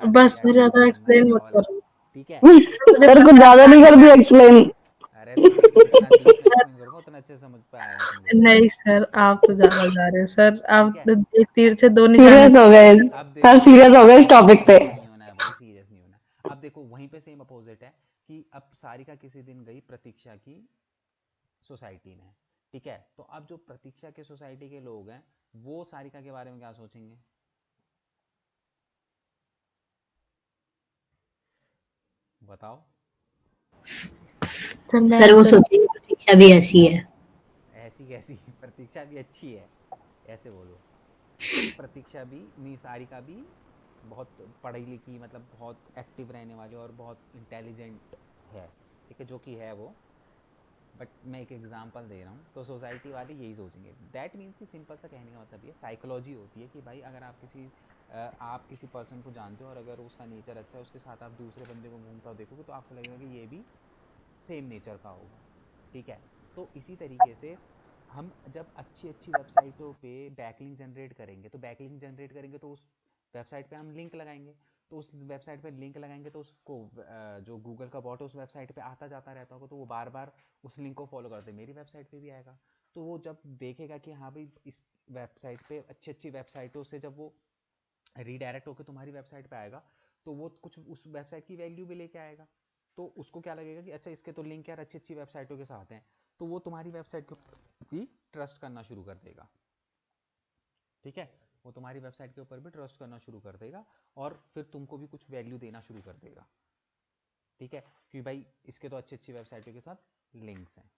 शादी बस ब्याह सर का ज्यादा कोई धंधा एक्सप्लेन नहीं मत बवाल, करो। ठीक है। मुझे सर कुछ पता ज्यादा नहीं कर दिया एक्सप्लेन। अरे तुम जितना डीप में सर एक्सप्लेन करोगे उतना अच्छे से समझ पाएगा तुम लोग, नहीं सर, आप तो ज्यादा जा रहे हो सर, ठीक आप है। तो एक तीर से दो निशाने। सीरियस हो गए। अब सर देखो, सीरियस हो गए इस टॉपिक पे। सीरियस नहीं होना है भाई, सीरियस नहीं होना है। अब देखो वहीं पे सेम अपोजिट है कि अब सारिका किसी दिन गई प्रतीक्षा की सोसाइटी में, ठीक है। तो अब जो प्रतीक्षा के सोसाइटी के लोग हैं वो सारिका के बारे में क्या सोचेंगे? बताओ। सर मैं सर वो आंसर सोचेंगे प्रतीक्षा भी ऐसी है। ऐसी कैसी प्रतीक्षा भी अच्छी है, ऐसे बोलो कि प्रतीक्षा भी सारिका भी बहुत पढ़ी लिखी, मतलब बहुत एक्टिव रहने वाली और बहुत इंटेलिजेंट है, ठीक है, जो कि है वो। बट मैं एक एग्जांपल दे रहा हूँ, तो सोसाइटी वाले यही सोचेंगे। दैट मीन्स कि सिंपल सा कहने का मतलब ये साइकोलॉजी होती है कि भाई अगर आप किसी पर्सन को जानते हो और अगर उसका नेचर अच्छा है, उसके साथ आप दूसरे बंदे को घूमता हो देखोगे तो आपको लगेगा कि ये भी सेम नेचर का होगा, ठीक है। तो इसी तरीके से हम जब अच्छी अच्छी वेबसाइटों पे बैकलिंक जनरेट करेंगे, तो बैकलिंक जनरेट करेंगे तो उस वेबसाइट पे हम लिंक लगाएंगे, तो उस वेबसाइट पे लिंक लगाएंगे तो उसको जो गूगल का बॉट है उस वेबसाइट पे आता जाता रहता होगा, तो वो बार बार उस लिंक को फॉलो करते मेरी वेबसाइट पे भी आएगा। तो वो जब देखेगा कि हाँ भाई इस वेबसाइट पे अच्छी अच्छी वेबसाइटों से जब वो रीडायरेक्ट होकर तुम्हारी वेबसाइट पे आएगा, तो वो कुछ उस वेबसाइट की वैल्यू भी लेके आएगा। तो उसको क्या लगेगा कि अच्छा इसके तो लिंक यार अच्छी अच्छी वेबसाइटों के साथ हैं, तो वो तुम्हारी वेबसाइट को भी ट्रस्ट करना शुरू कर देगा, ठीक है। वो तुम्हारी वेबसाइट के ऊपर भी ट्रस्ट करना शुरू कर देगा और फिर तुमको भी कुछ वैल्यू देना शुरू कर देगा, ठीक है, कि भाई इसके तो अच्छी अच्छी वेबसाइटों के साथ लिंक्स हैं,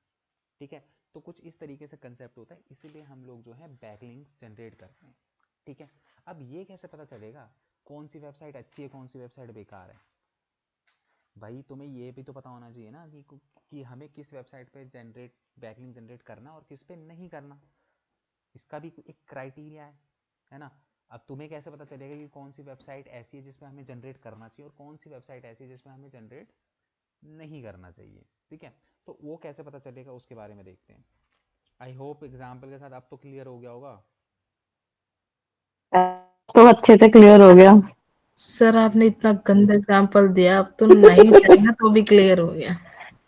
ठीक है। तो कुछ इस तरीके से कंसेप्ट होता है, इसीलिए हम लोग जो है बैकलिंक्स जनरेट करते हैं, ठीक है। अब ये कैसे पता चलेगा कौन सी वेबसाइट अच्छी है कौन सी वेबसाइट बेकार है? भाई तुम्हें ये भी तो पता होना चाहिए ना कि हमें किस वेबसाइट पे जनरेट बैकलिंक जनरेट करना और किस पे नहीं करना। इसका भी एक क्राइटेरिया है ना। अब तुम्हें कैसे पता चलेगा कि कौन सी वेबसाइट ऐसी है जिसपे हमें जनरेट करना चाहिए और कौन सी वेबसाइट ऐसी है जिसपे हमें जनरेट नहीं करना चाहिए, ठीक है। तो वो कैसे पता चलेगा उसके बारे में देखते हैं। आई होप एग्जाम्पल के साथ अब तो क्लियर हो गया होगा। तो अच्छे से क्लियर हो गया। सर आपने इतना गंदा एग्जाम्पल दिया, अब तो नहीं जाएगा तो भी क्लियर हो गया।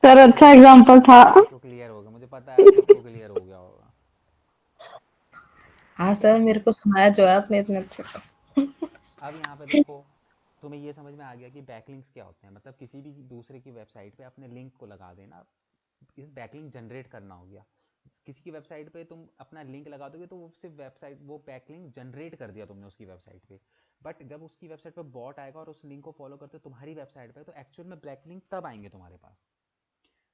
सर अच्छा एग्जाम्पल था। अब तो क्लियर हो गया, मुझे पता है अब सबको क्लियर हो गया होगा। हाँ सर, मेरे को सुनाया जो है आपने इतने अच्छे से। अब यहाँ पे देखो, तुम्हें ये समझ में आ गया कि बैकलिंक्स क्या होते हैं, मतलब किसी भी दूसरे की वेबसाइट पे अपने लिंक को लगा देना, इस बैकलिंक जनरेट करना हो गया। किसी की वेबसाइट पे तुम अपना लिंक लगा दोगे तो वो सिर्फ वेबसाइट वो बैकलिंक जनरेट कर दिया तुमने उसकी वेबसाइट पे। बट जब उसकी वेबसाइट पे बॉट आएगा और उस लिंक को फॉलो करते तुम्हारी वेबसाइट पे, तो एक्चुअल में बैकलिंक तब आएंगे तुम्हारे पास।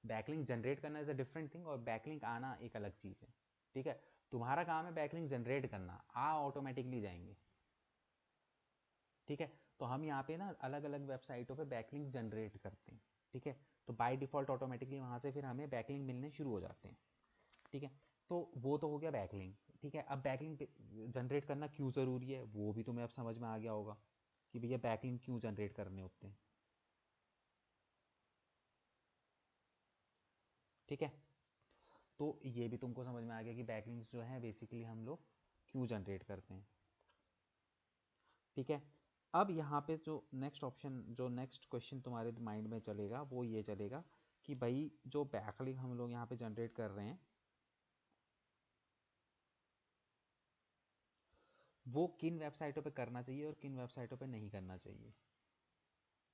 बैकलिंक जनरेट करना इज अ डिफरेंट थिंग और बैकलिंक आना एक अलग चीज है, ठीक है। तुम्हारा काम है बैकलिंक जनरेट करना, ऑटोमेटिकली जाएंगे, ठीक है। तो हम यहाँ पे ना अलग अलग वेबसाइटों पे बैकलिंक जनरेट करते हैं, ठीक है। तो बाय डिफॉल्ट ऑटोमेटिकली वहाँ से फिर हमें बैकलिंक मिलने शुरू हो जाते हैं, ठीक है। तो वो तो हो गया बैकलिंक, ठीक है। अब बैकलिंक जनरेट करना क्यों ज़रूरी है वो भी तुम्हें अब समझ में आ गया होगा कि भैया बैकलिंक क्यों जनरेट करने होते हैं, ठीक है। तो ये भी तुमको समझ में आ गया कि बैकलिंक्स जो है बेसिकली हम लोग क्यों जनरेट करते हैं, ठीक है। अब यहाँ पे जो नेक्स्ट ऑप्शन जो नेक्स्ट क्वेश्चन तुम्हारे माइंड में चलेगा वो ये चलेगा कि भाई जो बैकलिंक हम लोग यहाँ पे जनरेट कर रहे हैं वो किन वेबसाइटों पे करना चाहिए और किन वेबसाइटों पे नहीं करना चाहिए,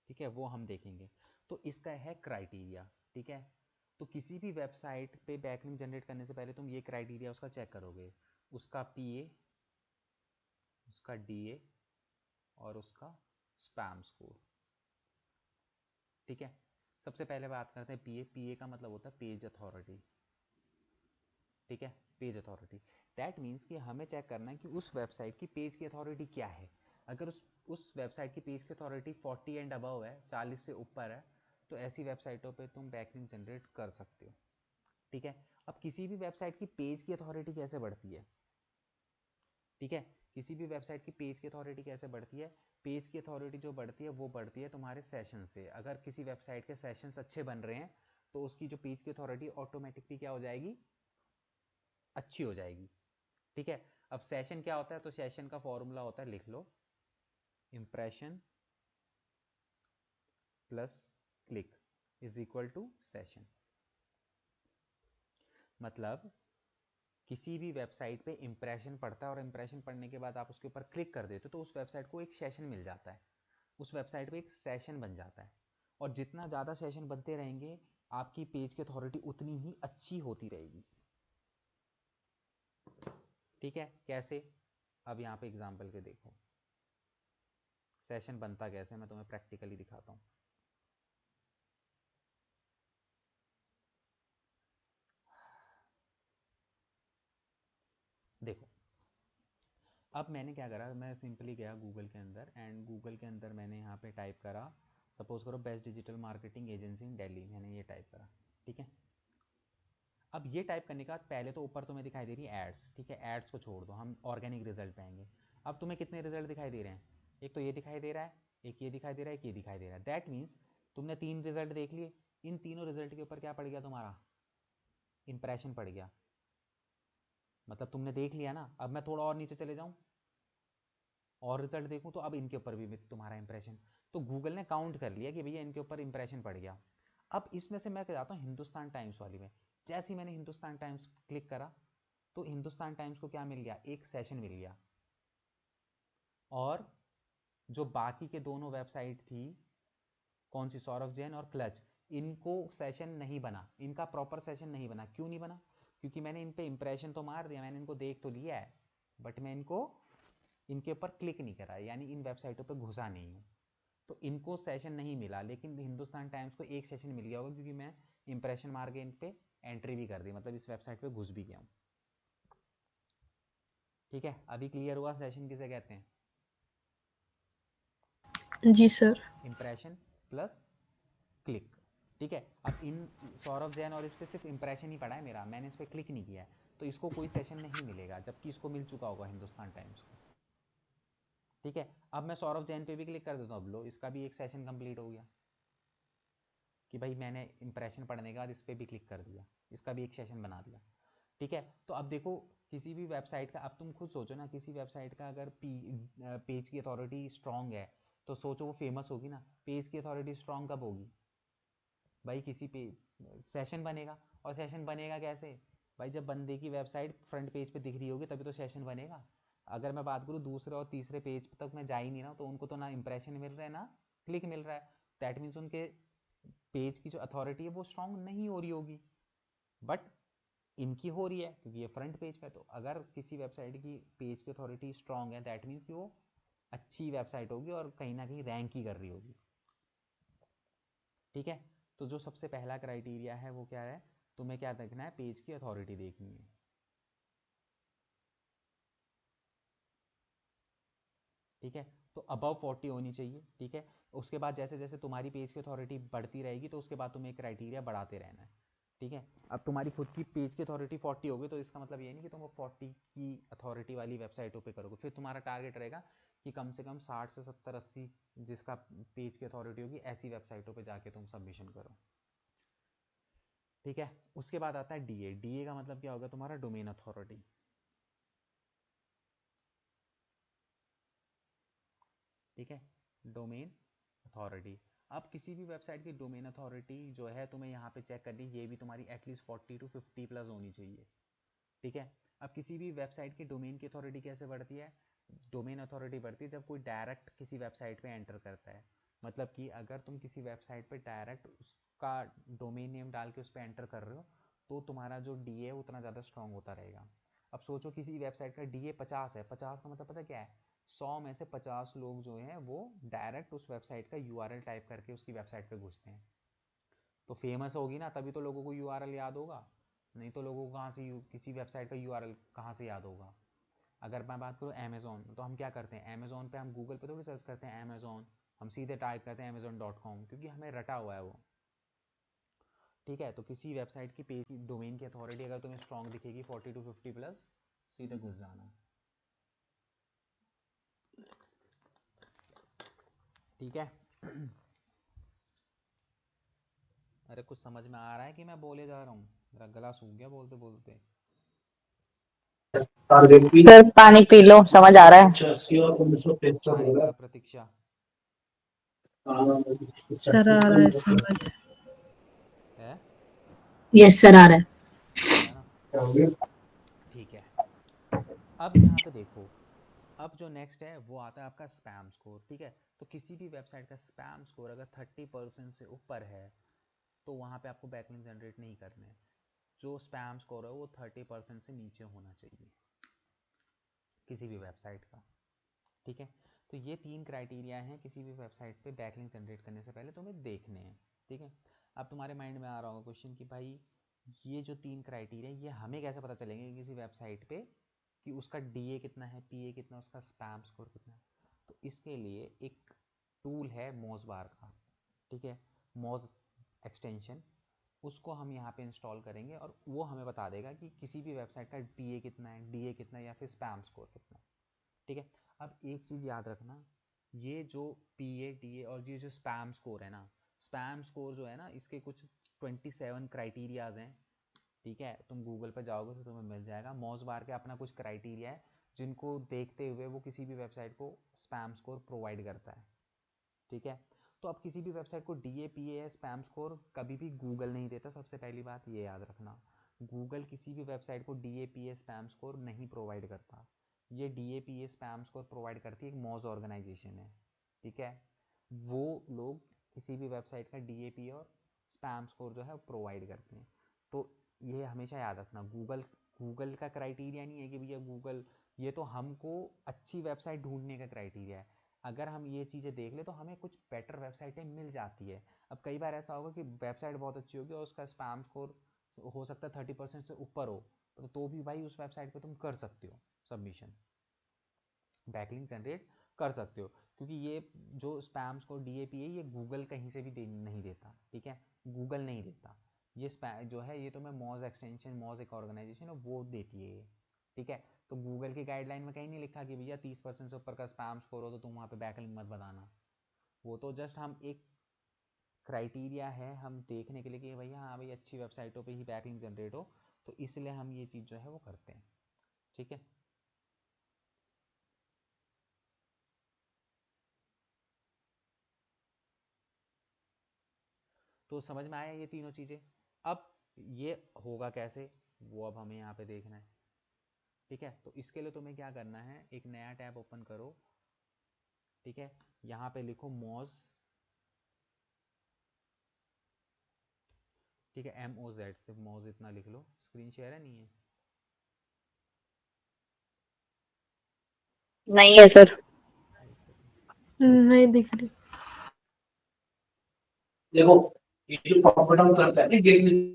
ठीक है, वो हम देखेंगे। तो इसका है क्राइटेरिया, ठीक है। तो किसी भी वेबसाइट पे बैकलिंक जनरेट करने से पहले तुम ये क्राइटेरिया उसका चेक करोगे, उसका पीए, उसका डीए और उसका स्पैम स्कोर, ठीक है। सबसे पहले बात करते हैं पीए। पीए का मतलब होता है पेज अथॉरिटी, ठीक है। पेज अथॉरिटी दैट मीन्स कि हमें चेक करना है कि उस वेबसाइट की पेज की अथॉरिटी क्या है। अगर उस वेबसाइट की पेज की अथॉरिटी 40 एंड अबव है, 40 से ऊपर है, तो ऐसी वेबसाइटों पे तुम बैकलिंक जनरेट कर सकते हो, ठीक है। अब किसी भी वेबसाइट की पेज की अथॉरिटी कैसे बढ़ती है, ठीक है। किसी भी वेबसाइट की पेज की अथॉरिटी कैसे बढ़ती है? पेज की अथॉरिटी जो बढ़ती है वो बढ़ती है तुम्हारे सेशन से। अगर किसी वेबसाइट के सेशंस अच्छे बन रहे हैं तो उसकी जो पेज की अथॉरिटी ऑटोमेटिकली क्या हो जाएगी, अच्छी हो जाएगी, ठीक है। अब सेशन क्या होता है, तो सेशन का फॉर्मूला होता है, लिख लो, impression plus click is equal to session. मतलब किसी भी वेबसाइट पे इंप्रेशन पड़ता है और इंप्रेशन पड़ने के बाद आप उसके ऊपर क्लिक कर देते हो तो उस वेबसाइट को एक सेशन मिल जाता है, उस वेबसाइट पे एक सेशन बन जाता है। और जितना ज़्यादा सेशन बनते रहेंगे आपकी पेज की अथॉरिटी उतनी ही अच्छी होती रहेगी, ठीक है, कैसे? अब यहाँ पे एग्जाम्पल के देखो सेशन बनता कैसे, मैं तुम्हें प्रैक्टिकली दिखाता हूँ। देखो अब मैंने क्या करा, मैं सिंपली गया गूगल के अंदर एंड गूगल के अंदर मैंने यहाँ पे टाइप करा, सपोज करो बेस्ट डिजिटल मार्केटिंग एजेंसी इन दिल्ली, मैंने ये टाइप करा। ठीक है, अब ये टाइप करने के बाद पहले तो ऊपर तुम्हें दिखाई दे रही है एड्स। ठीक है, एड्स को छोड़ दो, हम ऑर्गेनिक रिजल्ट पे आएंगे। अब तुम्हें कितने रिजल्ट दिखाई दे रहे हैं? एक तो ये दिखाई दे रहा है, एक ये दिखाई दे रहा है, एक ये दिखाई दे रहा है। दैट मीन्स तुमने 3 रिजल्ट देख लिए, इन तीनों रिजल्ट के ऊपर क्या पड़ गया तुम्हारा? इंप्रेशन पड़ गया। मतलब तुमने देख लिया ना। अब मैं थोड़ा और नीचे चले जाऊँ और रिजल्ट देखूँ तो अब इनके ऊपर भी तुम्हारा इंप्रेशन, तो गूगल ने काउंट कर लिया कि भैया इनके ऊपर इंप्रेशन पड़ गया। अब इसमें से मैं जाता हूँ हिंदुस्तान टाइम्स वाली में। जैसे ही मैंने हिंदुस्तान टाइम्स क्लिक करा तो हिंदुस्तान टाइम्स को क्या मिल गया? एक सेशन मिल गया। और जो बाकी के दोनों वेबसाइट थी, कौन सी, सौरभ जैन और क्लच, इनको सेशन नहीं बना, इनका प्रॉपर सेशन नहीं बना। क्यों नहीं बना? क्योंकि मैंने इन पे इंप्रेशन तो मार दिया, मैंने इनको देख तो लिया है, बट मैं इनको इनके ऊपर क्लिक नहीं करा, यानी इन वेबसाइटों पे घुसा नहीं हूँ, तो इनको सेशन नहीं मिला। लेकिन हिंदुस्तान टाइम्स को एक सेशन मिल गया होगा क्योंकि मैं इंप्रेशन मार के इन पे एंट्री भी कर दी, मतलब इस वेबसाइट पे घुस भी गया हूँ। ठीक है, अभी क्लियर हुआ सेशन किसे कहते हैं? जी सर। Impression plus click. ठीक है, अब इन सौरभ जैन और इस पे सिर्फ इंप्रेशन ही पड़ा है मेरा, मैंने इस पर क्लिक नहीं किया है, तो इसको कोई सेशन नहीं मिलेगा, जबकि इसको मिल चुका होगा हिंदुस्तान टाइम्स को। ठीक है, अब मैं सौरभ जैन पे भी क्लिक कर देता हूँ, अब लो इसका भी एक सेशन कंप्लीट हो गया कि भाई मैंने इंप्रेशन पढ़ने के बाद इस पर भी क्लिक कर दिया, इसका भी एक सेशन बना दिया। ठीक है, तो अब देखो किसी भी वेबसाइट का, अब तुम खुद सोचो ना, किसी वेबसाइट का अगर पेज की अथॉरिटी स्ट्रांग है तो सोचो वो फेमस होगी ना। पेज की अथॉरिटी स्ट्रांग कब होगी भाई? किसी पे सेशन बनेगा। और सेशन बनेगा कैसे भाई? जब बंदे की वेबसाइट फ्रंट पेज पे दिख रही होगी तभी तो सेशन बनेगा। अगर मैं बात करूँ दूसरे और तीसरे पेज तक मैं जा ही नहीं रहा हूँ तो उनको तो ना इंप्रेशन मिल रहा है ना क्लिक मिल रहा है। दैट मीन्स उनके पेज की जो अथॉरिटी है वो स्ट्रांग नहीं हो रही होगी, बट इनकी हो रही है क्योंकि ये फ्रंट पेज पे। तो अगर किसी वेबसाइट की पेज की अथॉरिटी स्ट्रांग है दैट मीन्स कि वो अच्छी वेबसाइट होगी और कहीं ना कहीं रैंक ही कर रही होगी। ठीक है, तो जो सबसे पहला क्राइटेरिया है वो क्या है? तुम्हें क्या देखना है? पेज की अथॉरिटी देखनी है। ठीक है, तो अबव 40 होनी चाहिए। ठीक है, उसके बाद जैसे जैसे तुम्हारी पेज की अथॉरिटी बढ़ती रहेगी तो उसके बाद तुम्हें एक क्राइटेरिया बढ़ाते रहना है। ठीक है, अब तुम्हारी खुद की पेज की अथॉरिटी 40 होगी तो इसका मतलब ये नहीं कि तुम 40 की अथॉरिटी वाली वेबसाइटों पे करोगे, फिर तुम्हारा टारगेट रहेगा कि कम से कम 60 से 70 80 जिसका पेज की अथॉरिटी होगी ऐसी वेबसाइटों पे जाके तुम सबमिशन करो। ठीक है, उसके बाद आता है डीए। डीए का मतलब क्या होगा? तुम्हारा डोमेन अथॉरिटी। ठीक है, डोमेन अथॉरिटी। अब किसी भी वेबसाइट की डोमेन अथॉरिटी जो है तुम्हें यहाँ पे चेक करनी, ये भी तुम्हारी एटलीस्ट 40 to 50 प्लस होनी चाहिए। ठीक है, अब किसी भी वेबसाइट की डोमेन की अथॉरिटी कैसे बढ़ती है? डोमेन अथॉरिटी बढ़ती है जब कोई डायरेक्ट किसी वेबसाइट पे एंटर करता है। मतलब कि अगर तुम किसी वेबसाइट पे डायरेक्ट उसका डोमेन नेम डाल के उस पर एंटर कर रहे हो तो तुम्हारा जो डी है उतना ज़्यादा स्ट्रांग होता रहेगा। अब सोचो किसी वेबसाइट का डी ए 50 है, 50 का मतलब पता क्या है? 100 में से 50 लोग जो हैं वो डायरेक्ट उस वेबसाइट का यूआरएल टाइप करके उसकी वेबसाइट पे घुसते हैं। तो फेमस होगी ना तभी तो लोगों को यूआरएल याद होगा, नहीं तो लोगों को कहाँ से किसी वेबसाइट का यूआरएल कहाँ से याद होगा? अगर मैं बात करूँ अमेजोन, तो हम क्या करते हैं? अमेजोन पे हम गूगल पे थोड़ी सर्च करते हैं अमेजोन, हम सीधे टाइप करते हैं amazon.com क्योंकि हमें रटा हुआ है वो। ठीक है, तो किसी वेबसाइट की पेज की डोमेन की अथॉरिटी अगर तुम्हें स्ट्रॉन्ग दिखेगी 40 to 50 प्लस, सीधे घुस जाना। ठीक है अरे कुछ समझ में आ रहा है कि मैं बोले जा रहा हूँ? मेरा गला सूख गया बोलते बोलते। सर पानी पी लो, समझ आ रहा है। सारिका, प्रतीक्षा, सर आ रहा है समझ। है यस सर आ रहा है। आ रहा है ना? ठीक है, अब यहाँ पे देखो, अब जो नेक्स्ट है वो आता है आपका स्पैम स्कोर। ठीक है, तो किसी भी वेबसाइट का स्पैम स्कोर अगर 30% से ऊपर है तो वहाँ पे आपको बैकलिंक जनरेट नहीं करने हैं। जो स्पैम स्कोर है वो 30% से नीचे होना चाहिए। किसी भी वेबसाइट का। ठीक है, तो ये 3 क्राइटेरिया हैं किसी भी वेबसाइट पे बैकलिंक जनरेट करने से पहले तुम्हें देखने हैं। ठीक है, अब तुम्हारे माइंड में आ रहा होगा क्वेश्चन कि भाई ये जो 3 क्राइटेरिया ये हमें कैसे पता चलेंगे किसी वेबसाइट पे कि उसका डीए कितना है, पीए कितना है, उसका स्पैम स्कोर कितना है। तो इसके लिए एक टूल है मोज बार का। ठीक है, मोज एक्सटेंशन, उसको हम यहाँ पे इंस्टॉल करेंगे और वो हमें बता देगा कि किसी भी वेबसाइट का पीए कितना है, डीए कितना है या फिर स्पैम स्कोर कितना है। ठीक है, अब एक चीज़ याद रखना, ये जो पीए डीए और ये जो स्पैम स्कोर है ना, स्पैम स्कोर जो है ना, इसके कुछ 27 क्राइटेरियाज हैं। ठीक है, तुम गूगल पर जाओगे तो तुम्हें मिल जाएगा। मॉस बार के अपना कुछ क्राइटेरिया है जिनको देखते हुए वो किसी भी वेबसाइट को स्पैम स्कोर प्रोवाइड करता है। ठीक है, तो अब किसी भी वेबसाइट को D A P A spam score कभी भी गूगल नहीं देता, सबसे पहली बात ये याद रखना। गूगल किसी भी वेबसाइट को D A P A spam score नहीं प्रोवाइड करता। ये D A P A spam score provide करती है एक मॉज ऑर्गेनाइजेशन है। ठीक है, वो लोग किसी भी वेबसाइट का डी ए पी और स्पैम स्कोर जो है प्रोवाइड करते हैं। तो ये हमेशा याद रखना, गूगल गूगल का क्राइटेरिया नहीं है कि भैया गूगल, ये तो हमको अच्छी वेबसाइट ढूंढने का क्राइटेरिया है। अगर हम ये चीज़ें देख ले तो हमें कुछ बेटर वेबसाइटें मिल जाती है। अब कई बार ऐसा होगा कि वेबसाइट बहुत अच्छी होगी और उसका स्पैम स्कोर हो सकता है 30% से ऊपर हो, तो भी भाई उस वेबसाइट पे तुम कर सकते हो सबमिशन, बैकलिंक जनरेट कर सकते हो। क्योंकि ये जो स्पैम स्कोर डीएपी है ये गूगल कहीं से भी नहीं देता। ठीक है, गूगल नहीं देता, ये स्पैम जो है ये तो मैं मॉज एक्सटेंशन, मॉज एक ऑर्गेनाइजेशन है वो देती है ये। ठीक है, तो गूगल की गाइडलाइन में कहीं नहीं लिखा कि भैया 30% से ऊपर का स्पैम स्कोर हो तो तुम वहाँ पे बैकलिंक मत बताना। वो तो जस्ट हम एक क्राइटेरिया है हम देखने के लिए कि भैया हाँ भाई अच्छी वेबसाइटों पे ही बैकलिंक जनरेट हो, तो इसलिए हम ये चीज़ जो है वो करते हैं। ठीक है, तो समझ में आया ये तीनों चीज़ें। अब ये होगा कैसे, वो अब हमें यहाँ पे देखना है। ठीक है, तो इसके लिए तुम्हें क्या करना है, एक नया टैब ओपन करो। ठीक है, यहाँ पे लिखो मॉज। ठीक है, MOZ, सिर्फ मॉज इतना लिख लो। स्क्रीन शेयर है नहीं है? नहीं है सर। एक सेकंड। नहीं दिख रही। देखो ये जो पॉप डाउन करता है ना गेम में।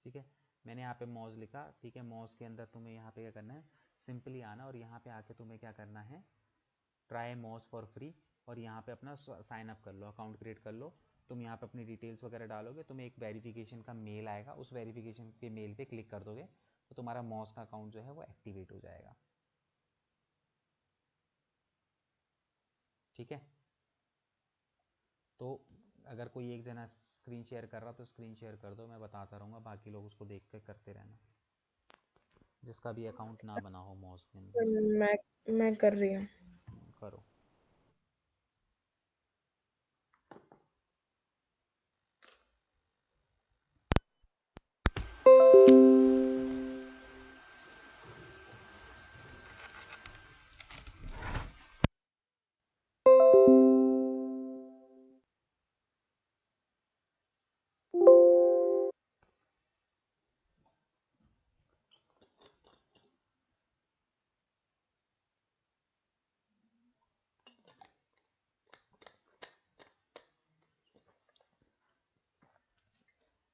ठीक है, मैंने यहाँ पे मॉज लिखा। ठीक है, मॉज के अंदर तुम्हें यहाँ पे क्या करना है, सिंपली आना और यहाँ पे आके तुम्हें क्या करना है, ट्राई मॉज फॉर फ्री, और यहाँ पे अपना साइन अप कर लो, अकाउंट क्रिएट कर लो। तुम यहाँ पे अपनी डिटेल्स वगैरह डालोगे, तुम्हें एक वेरिफिकेशन का मेल आएगा, उस वेरिफिकेशन के मेल पे क्लिक कर दोगे तो तुम्हारा मॉज का अकाउंट जो है वो एक्टिवेट हो जाएगा। ठीक है, तो अगर कोई एक जना स्क्रीन शेयर कर रहा तो स्क्रीन शेयर कर दो, मैं बताता रहूँगा, बाकी लोग उसको देख कर करते रहना, जिसका भी अकाउंट ना बना हो मॉज के अंदर। मैं कर रही हूँ। करो।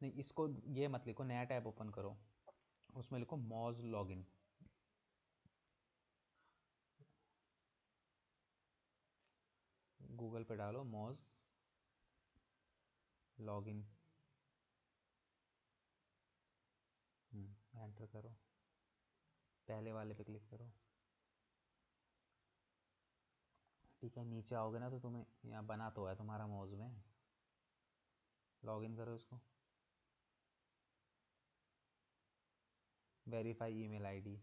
नहीं, इसको ये मत लिखो, नया टैब ओपन करो, उसमें लिखो मॉज लॉगिन। गूगल पे डालो मॉज लॉगिन, एंटर करो, पहले वाले पे क्लिक करो। ठीक है, नीचे आओगे ना तो तुम्हें यहाँ बना तो है तुम्हारा मॉज में, लॉगिन करो इसको। वेरीफाई ईमेल आईडी,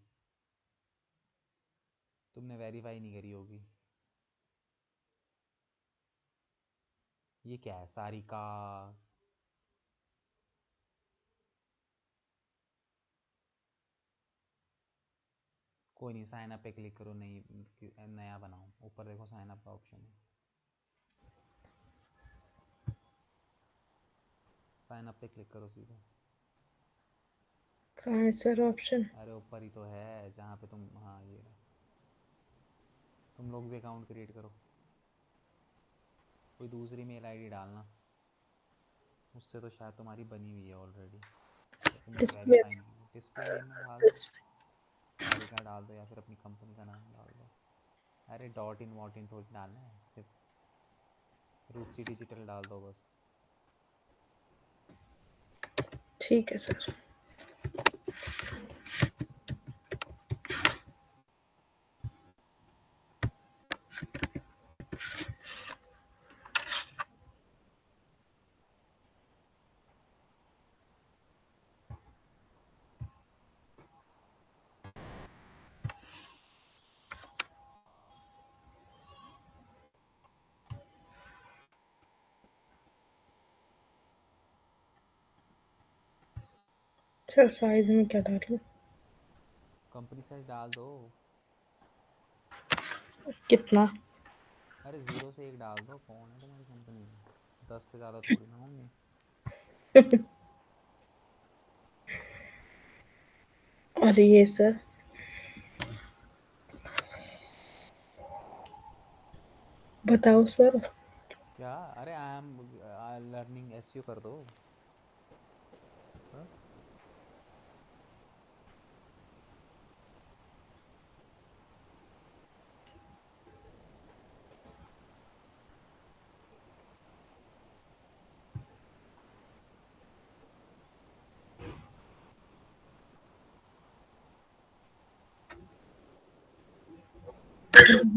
तुमने वेरीफाई नहीं करी होगी। ये क्या है, सारिका? कोई नहीं, साइन अप पे क्लिक करो, नई नया बनाओ, ऊपर देखो साइन अप का ऑप्शन है, साइन अप पे क्लिक करो सीधा। कहाँ है सर ऑप्शन? अरे ऊपर ही तो है जहाँ पे तुम, हाँ ये रहा। तुम लोग भी अकाउंट क्रिएट करो, कोई दूसरी मेल आईडी डालना, उससे तो शायद तुम्हारी बनी हुई है ऑलरेडी, तो तुमने डिस्प्ले। वेरीफाई नहीं, डिस्प्ले नेम में डाल दो, सारिका डाल दो या फिर अपनी कंपनी का नाम डाल दो। अरे डॉट इन वॉट इन थोड़ी डालना है, सिर्फ रूपसी डिजिटल डाल दो बस। ठीक है सर। सर साइज में क्या डालूं? कंपनी साइज डाल दो। कितना? अरे 0 से 1 डाल दो, कौन है तुम्हारी कंपनी में, 10 से ज़्यादा थोड़ी ना होंगे। और ये सर बताओ सर। क्या? अरे आई एम लर्निंग एसईओ कर दो बस।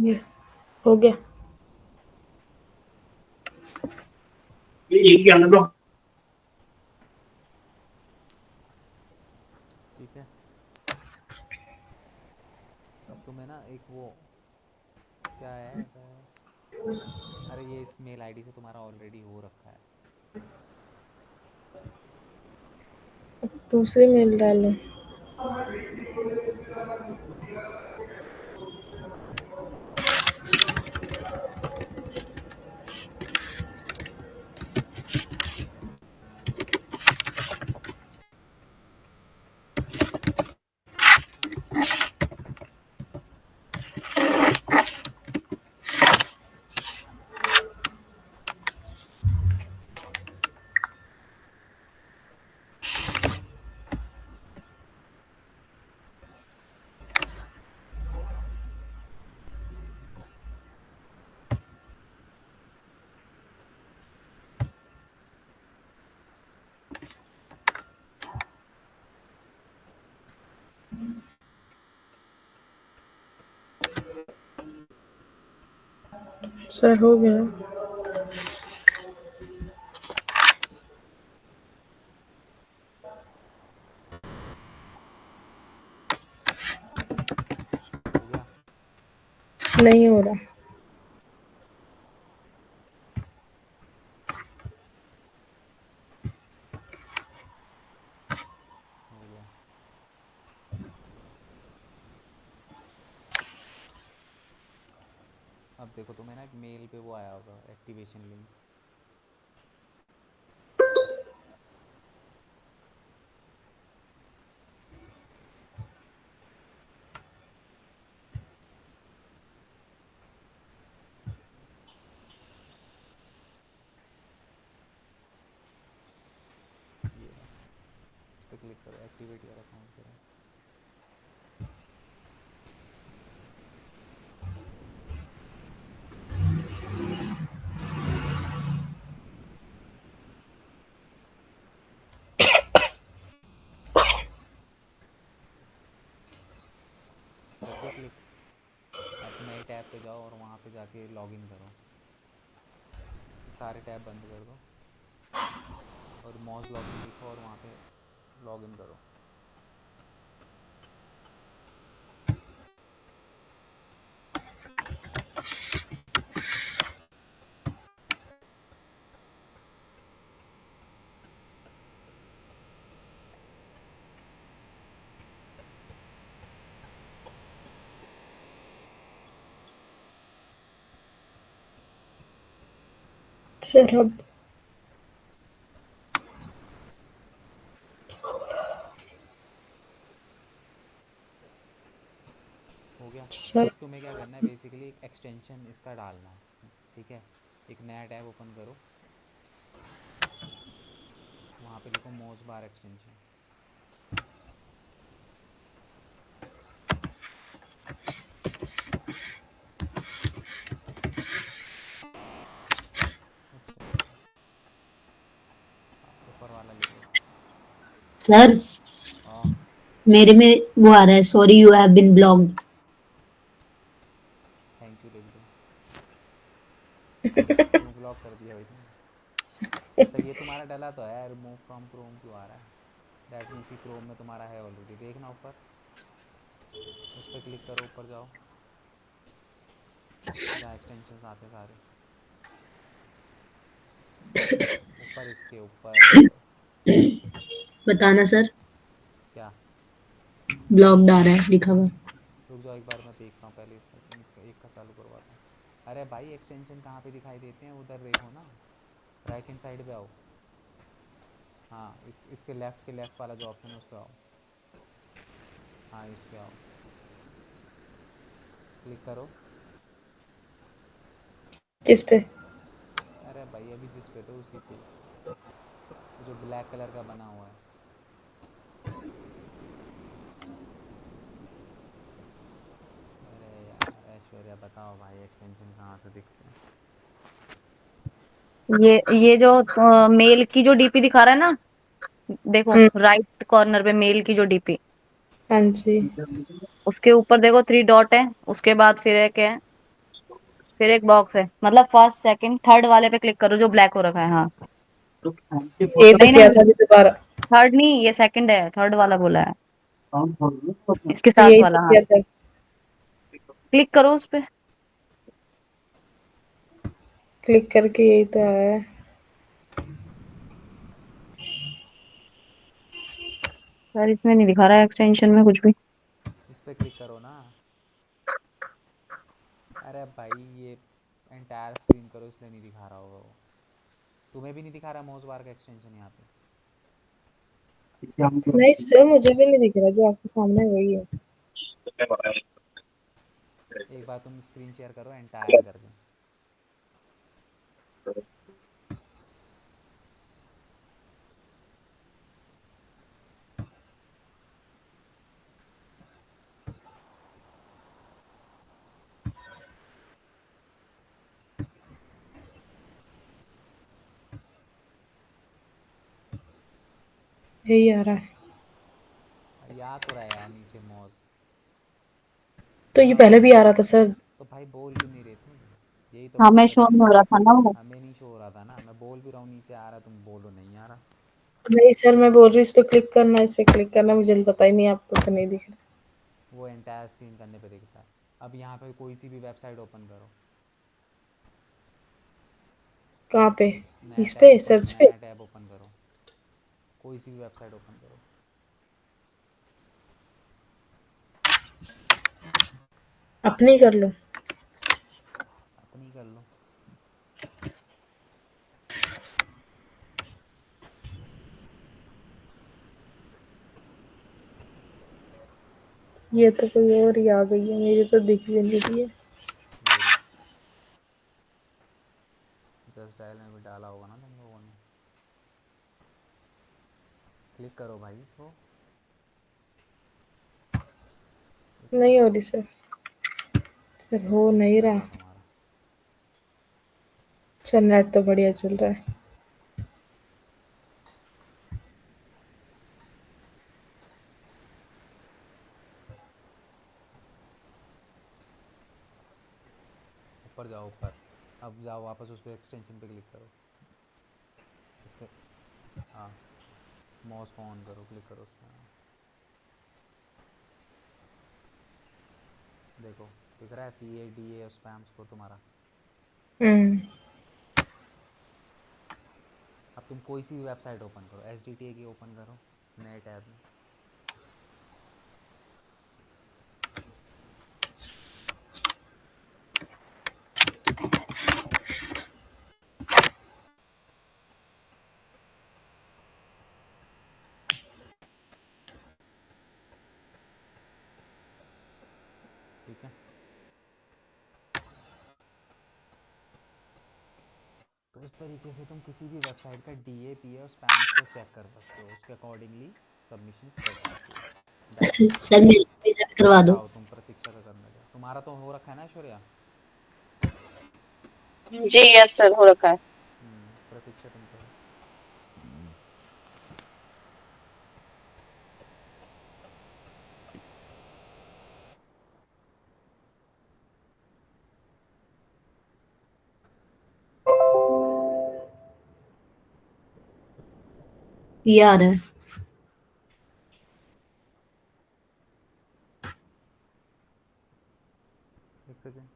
ये हो गया। ठीक है, अब तुम्हें ना एक वो क्या है अरे ये इस मेल आईडी से तुम्हारा ऑलरेडी हो रखा है। दूसरी मेल डालूं? सर हो गया। हो गया? नहीं हो रहा। हो गया। अब देखो तुम्हें ना एक मेल पे वो आया होगा, एक्टिवेशन लिंक। ये रहा, इस पर क्लिक करो, एक्टिवेट योर अकाउंट करो। कर दिया क्लिक? अब नए टैब पे जाओ और वहाँ पे जाके लॉगिन करो, ये सारे टैब बंद कर दो और मॉज लॉगिन लिखो और वहाँ पे लॉगिन करो। सर अब हो गया। सर अब तुम्हें क्या करना है, बेसिकली एक एक्सटेंशन इसका डालना है, ठीक है। एक नया टैब ओपन करो, वहाँ पे लिखो मोज बार एक्सटेंशन। अच्छा हाँ, ऊपर वाला लिखो। सर हाँ मेरे में वो आ रहा है, sorry you have been blocked. Thank you लिख दो। क्यों ब्लॉक कर दिया भाई तुमने? अच्छा ये तुम्हारा डला तो है, रिमूव फ्रॉम क्रोम क्यों आ रहा है? दैट मीन्स कि क्रोम में तुम्हारा है ऑलरेडी। देखना ऊपर, उस पर क्लिक करो, ऊपर जाओ जहाँ एक्सटेंशन आते हैं सारे, ऊपर इसके ऊपर। बताना सर, क्या? ब्लॉक्ड आ रहा है लिखा हुआ। रुक जाओ एक बार, मैं देखता हूँ पहले इसका, एक का चालू करवाता हूँ। अरे भाई एक्सटेंशन कहाँ पे दिखाई देते हैं, उधर देखो ना, राइट हैंड साइड पे आओ। हाँ इसके लेफ्ट के लेफ्ट वाला जो ऑप्शन है उस पर आओ। हाँ इस पे आओ, क्लिक करो। किस पे? अरे भाई अभी जिस पे तो उसी पे, वो जो ब्लैक कलर का बना हुआ है। अरे यार ऐश्वर्या बताओ भाई, एक्सटेंशन कहाँ से दिखते हैं? ये जो मेल की जो डीपी दिखा रहा है ना, देखो राइट कॉर्नर पे मेल की जो डीपी, हाँ जी। उसके ऊपर देखो 3 डॉट है, उसके बाद फिर एक है, फिर एक बॉक्स है, मतलब फर्स्ट सेकंड थर्ड वाले पे क्लिक करो जो ब्लैक हो रखा है। हाँ ये तो नहीं किया नहीं, था अभी दोबारा। थर्ड नहीं, ये सेकंड है, थर्ड वाला बोला है, इसके तो साथ यही तो वाला। हाँ किया था। क्लिक करो उस पे। क्लिक करके यही तो आया है। सर इसमें नहीं दिखा रहा है एक्सटेंशन में कुछ भी। इस पे क्लिक करो ना। अरे भाई ये एंटायर स्क्रीन करो, इसलिए नहीं दिखा रहा होगा वो। तुम्हें भी नहीं दिखा रहा मोज बार का एक्सटेंशन यहाँ पे? नहीं सर मुझे भी नहीं दिख रहा, जो आपके सामने है वही है। एक बार तुम स्क्रीन शेयर करो, एंटायर कर दो। यही आ रहा है। याद तो रहा है यार नीचे मोज। तो ये पहले भी आ रहा था सर। तो भाई बोल क्यों नहीं रहे तुम? यही तो हाँ मैं बात है शो भाई। नहीं हो रहा था ना वो। हमें नहीं शो हो रहा था ना, मैं बोल भी रहा हूँ नीचे आ रहा, तुम बोलो नहीं आ रहा। नहीं सर मैं बोल रही हूँ इस पे क्लिक करना, इस पे क्लिक करना, मुझे पता ही नहीं आपको तो नहीं दिख रहा। वो एंटायर स्क्रीन करने पे दिखता है। अब यहाँ पे कोई सी भी वेबसाइट ओपन करो, कहाँ पे? नया इस टैब पे ओपन, सर्च पे? नया टैब ओपन करो, कोई सी भी वेबसाइट ओपन करो। अपनी कर लो। अपनी कर लो। ये तो कोई और ही आ गई है, मेरी तो दिख भी नहीं रही है। ये लो, जस्ट डायल में भी डाला होगा ना तुम लोगों ने। क्लिक करो भाई इसको। नहीं हो रही सर। सर हो नेट नहीं चल रहा। रहा तुम्हारा? सर नेट तो बढ़िया चल रहा है। ऊपर जाओ ऊपर। अब जाओ वापस उस पर, एक्सटेंशन पे क्लिक करो इसके। हाँ माउस को ऑन करो, क्लिक करो उस पर। हाँ देखो दिख रहा है PADA स्पैम स्कोर तुम्हारा। हम्म। अब तुम कोई सी भी वेबसाइट ओपन करो, SDTA की ओपन करो नए टैब में। ठीक है। तो इस तरीके से तुम किसी भी वेबसाइट का DAPA और स्पैम को चेक कर सकते हो, उसके अकॉर्डिंगली सबमिशंस कर सकते हो। That's it. सर मेरे को भी सेट करवा दो। जाओ तुम प्रतीक्षा का करने जाओ, तुम्हारा तो हो रखा है ना ऐश्वर्या? जी यस सर, हो रखा है। प्रतीक्षा तुम करो। ये आ रहा है। एक सेकेंड।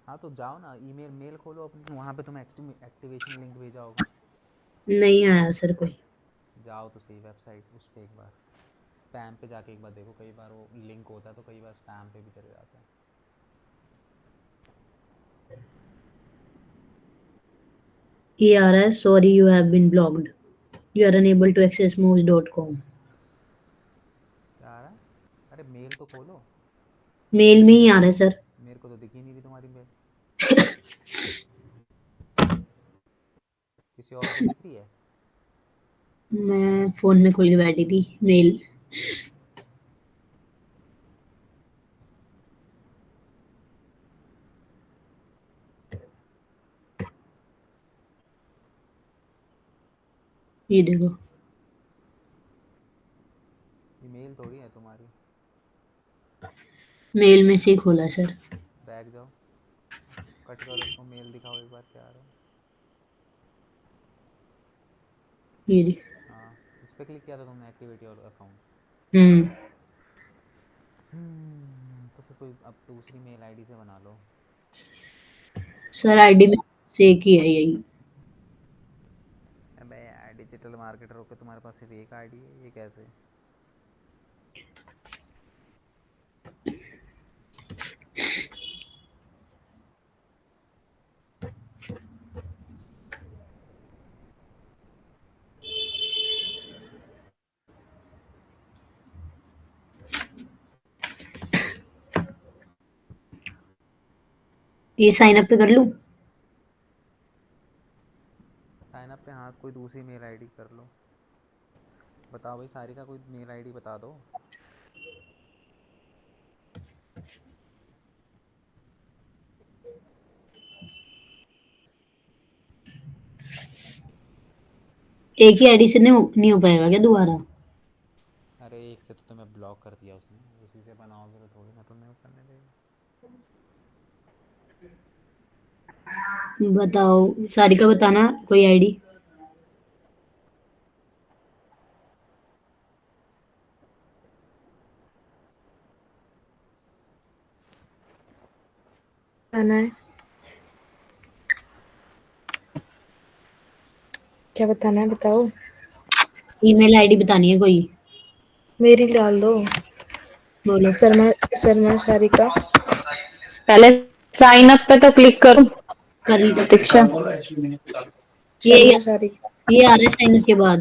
हाँ तो जाओ ना, ईमेल मेल खोलो अपनी, वहाँ पे तुम्हें एक्टिवेशन लिंक भेजा होगा। नहीं आया सर कोई। जाओ तो सही वेबसाइट उस पर एक बार, स्पैम पे जाके एक बार देखो, कई बार वो लिंक होता है तो कई बार स्पैम पे भी चले जाता है। ये आ रहा है, sorry you have been blocked, you are unable to access moose.com। क्या आ रहा है? अरे मेल तो खोलो। मेल में ही आ रहा है सर। मेरे को तो दिख ही नहीं रही तुम्हारी मेल। किसी और को दिख रही है? मैं फोन में खोल के बैठी थी मेल। ये देखो, ये मेल थोड़ी है तुम्हारी। मेल में से ही खोला सर। बैग जाओ, कट करो इसको, मेल दिखाओ एक बार क्या आ रहा है। ये देखो। हाँ इस पर क्लिक किया था तुमने, एक्टिविटी और अकाउंट। हम्म। तो फिर कोई अब दूसरी मेल आईडी से बना लो। सर आईडी में से एक ही है यही। अबे यार डिजिटल मार्केटर होकर तुम्हारे पास सिर्फ एक आईडी है, ये कैसे? ये साइन अप पे कर लूं? साइन अप पे हाँ, कोई दूसरी मेल आईडी कर लो। बताओ भाई सारिका, कोई मेल आईडी बता दो। एक ही आईडी से नहीं हो पाएगा क्या दोबारा? अरे एक से तो तुम्हें ब्लॉक कर दिया उसने, उसी से बनाओगे तो थोड़ी ना तुम्हें वो करने देगा। बताओ, सारिका बताना कोई आईडी। आना है, क्या बताना है बताओ। ईमेल आईडी बतानी है कोई। मेरी डाल दो, बोलो। शर्मा शर्मा सारिका। पहले साइन अप पे तो क्लिक करो कर ली। प्रतीक्षा। ये शर्मा सारिका। ये आ रहा है साइन के बाद।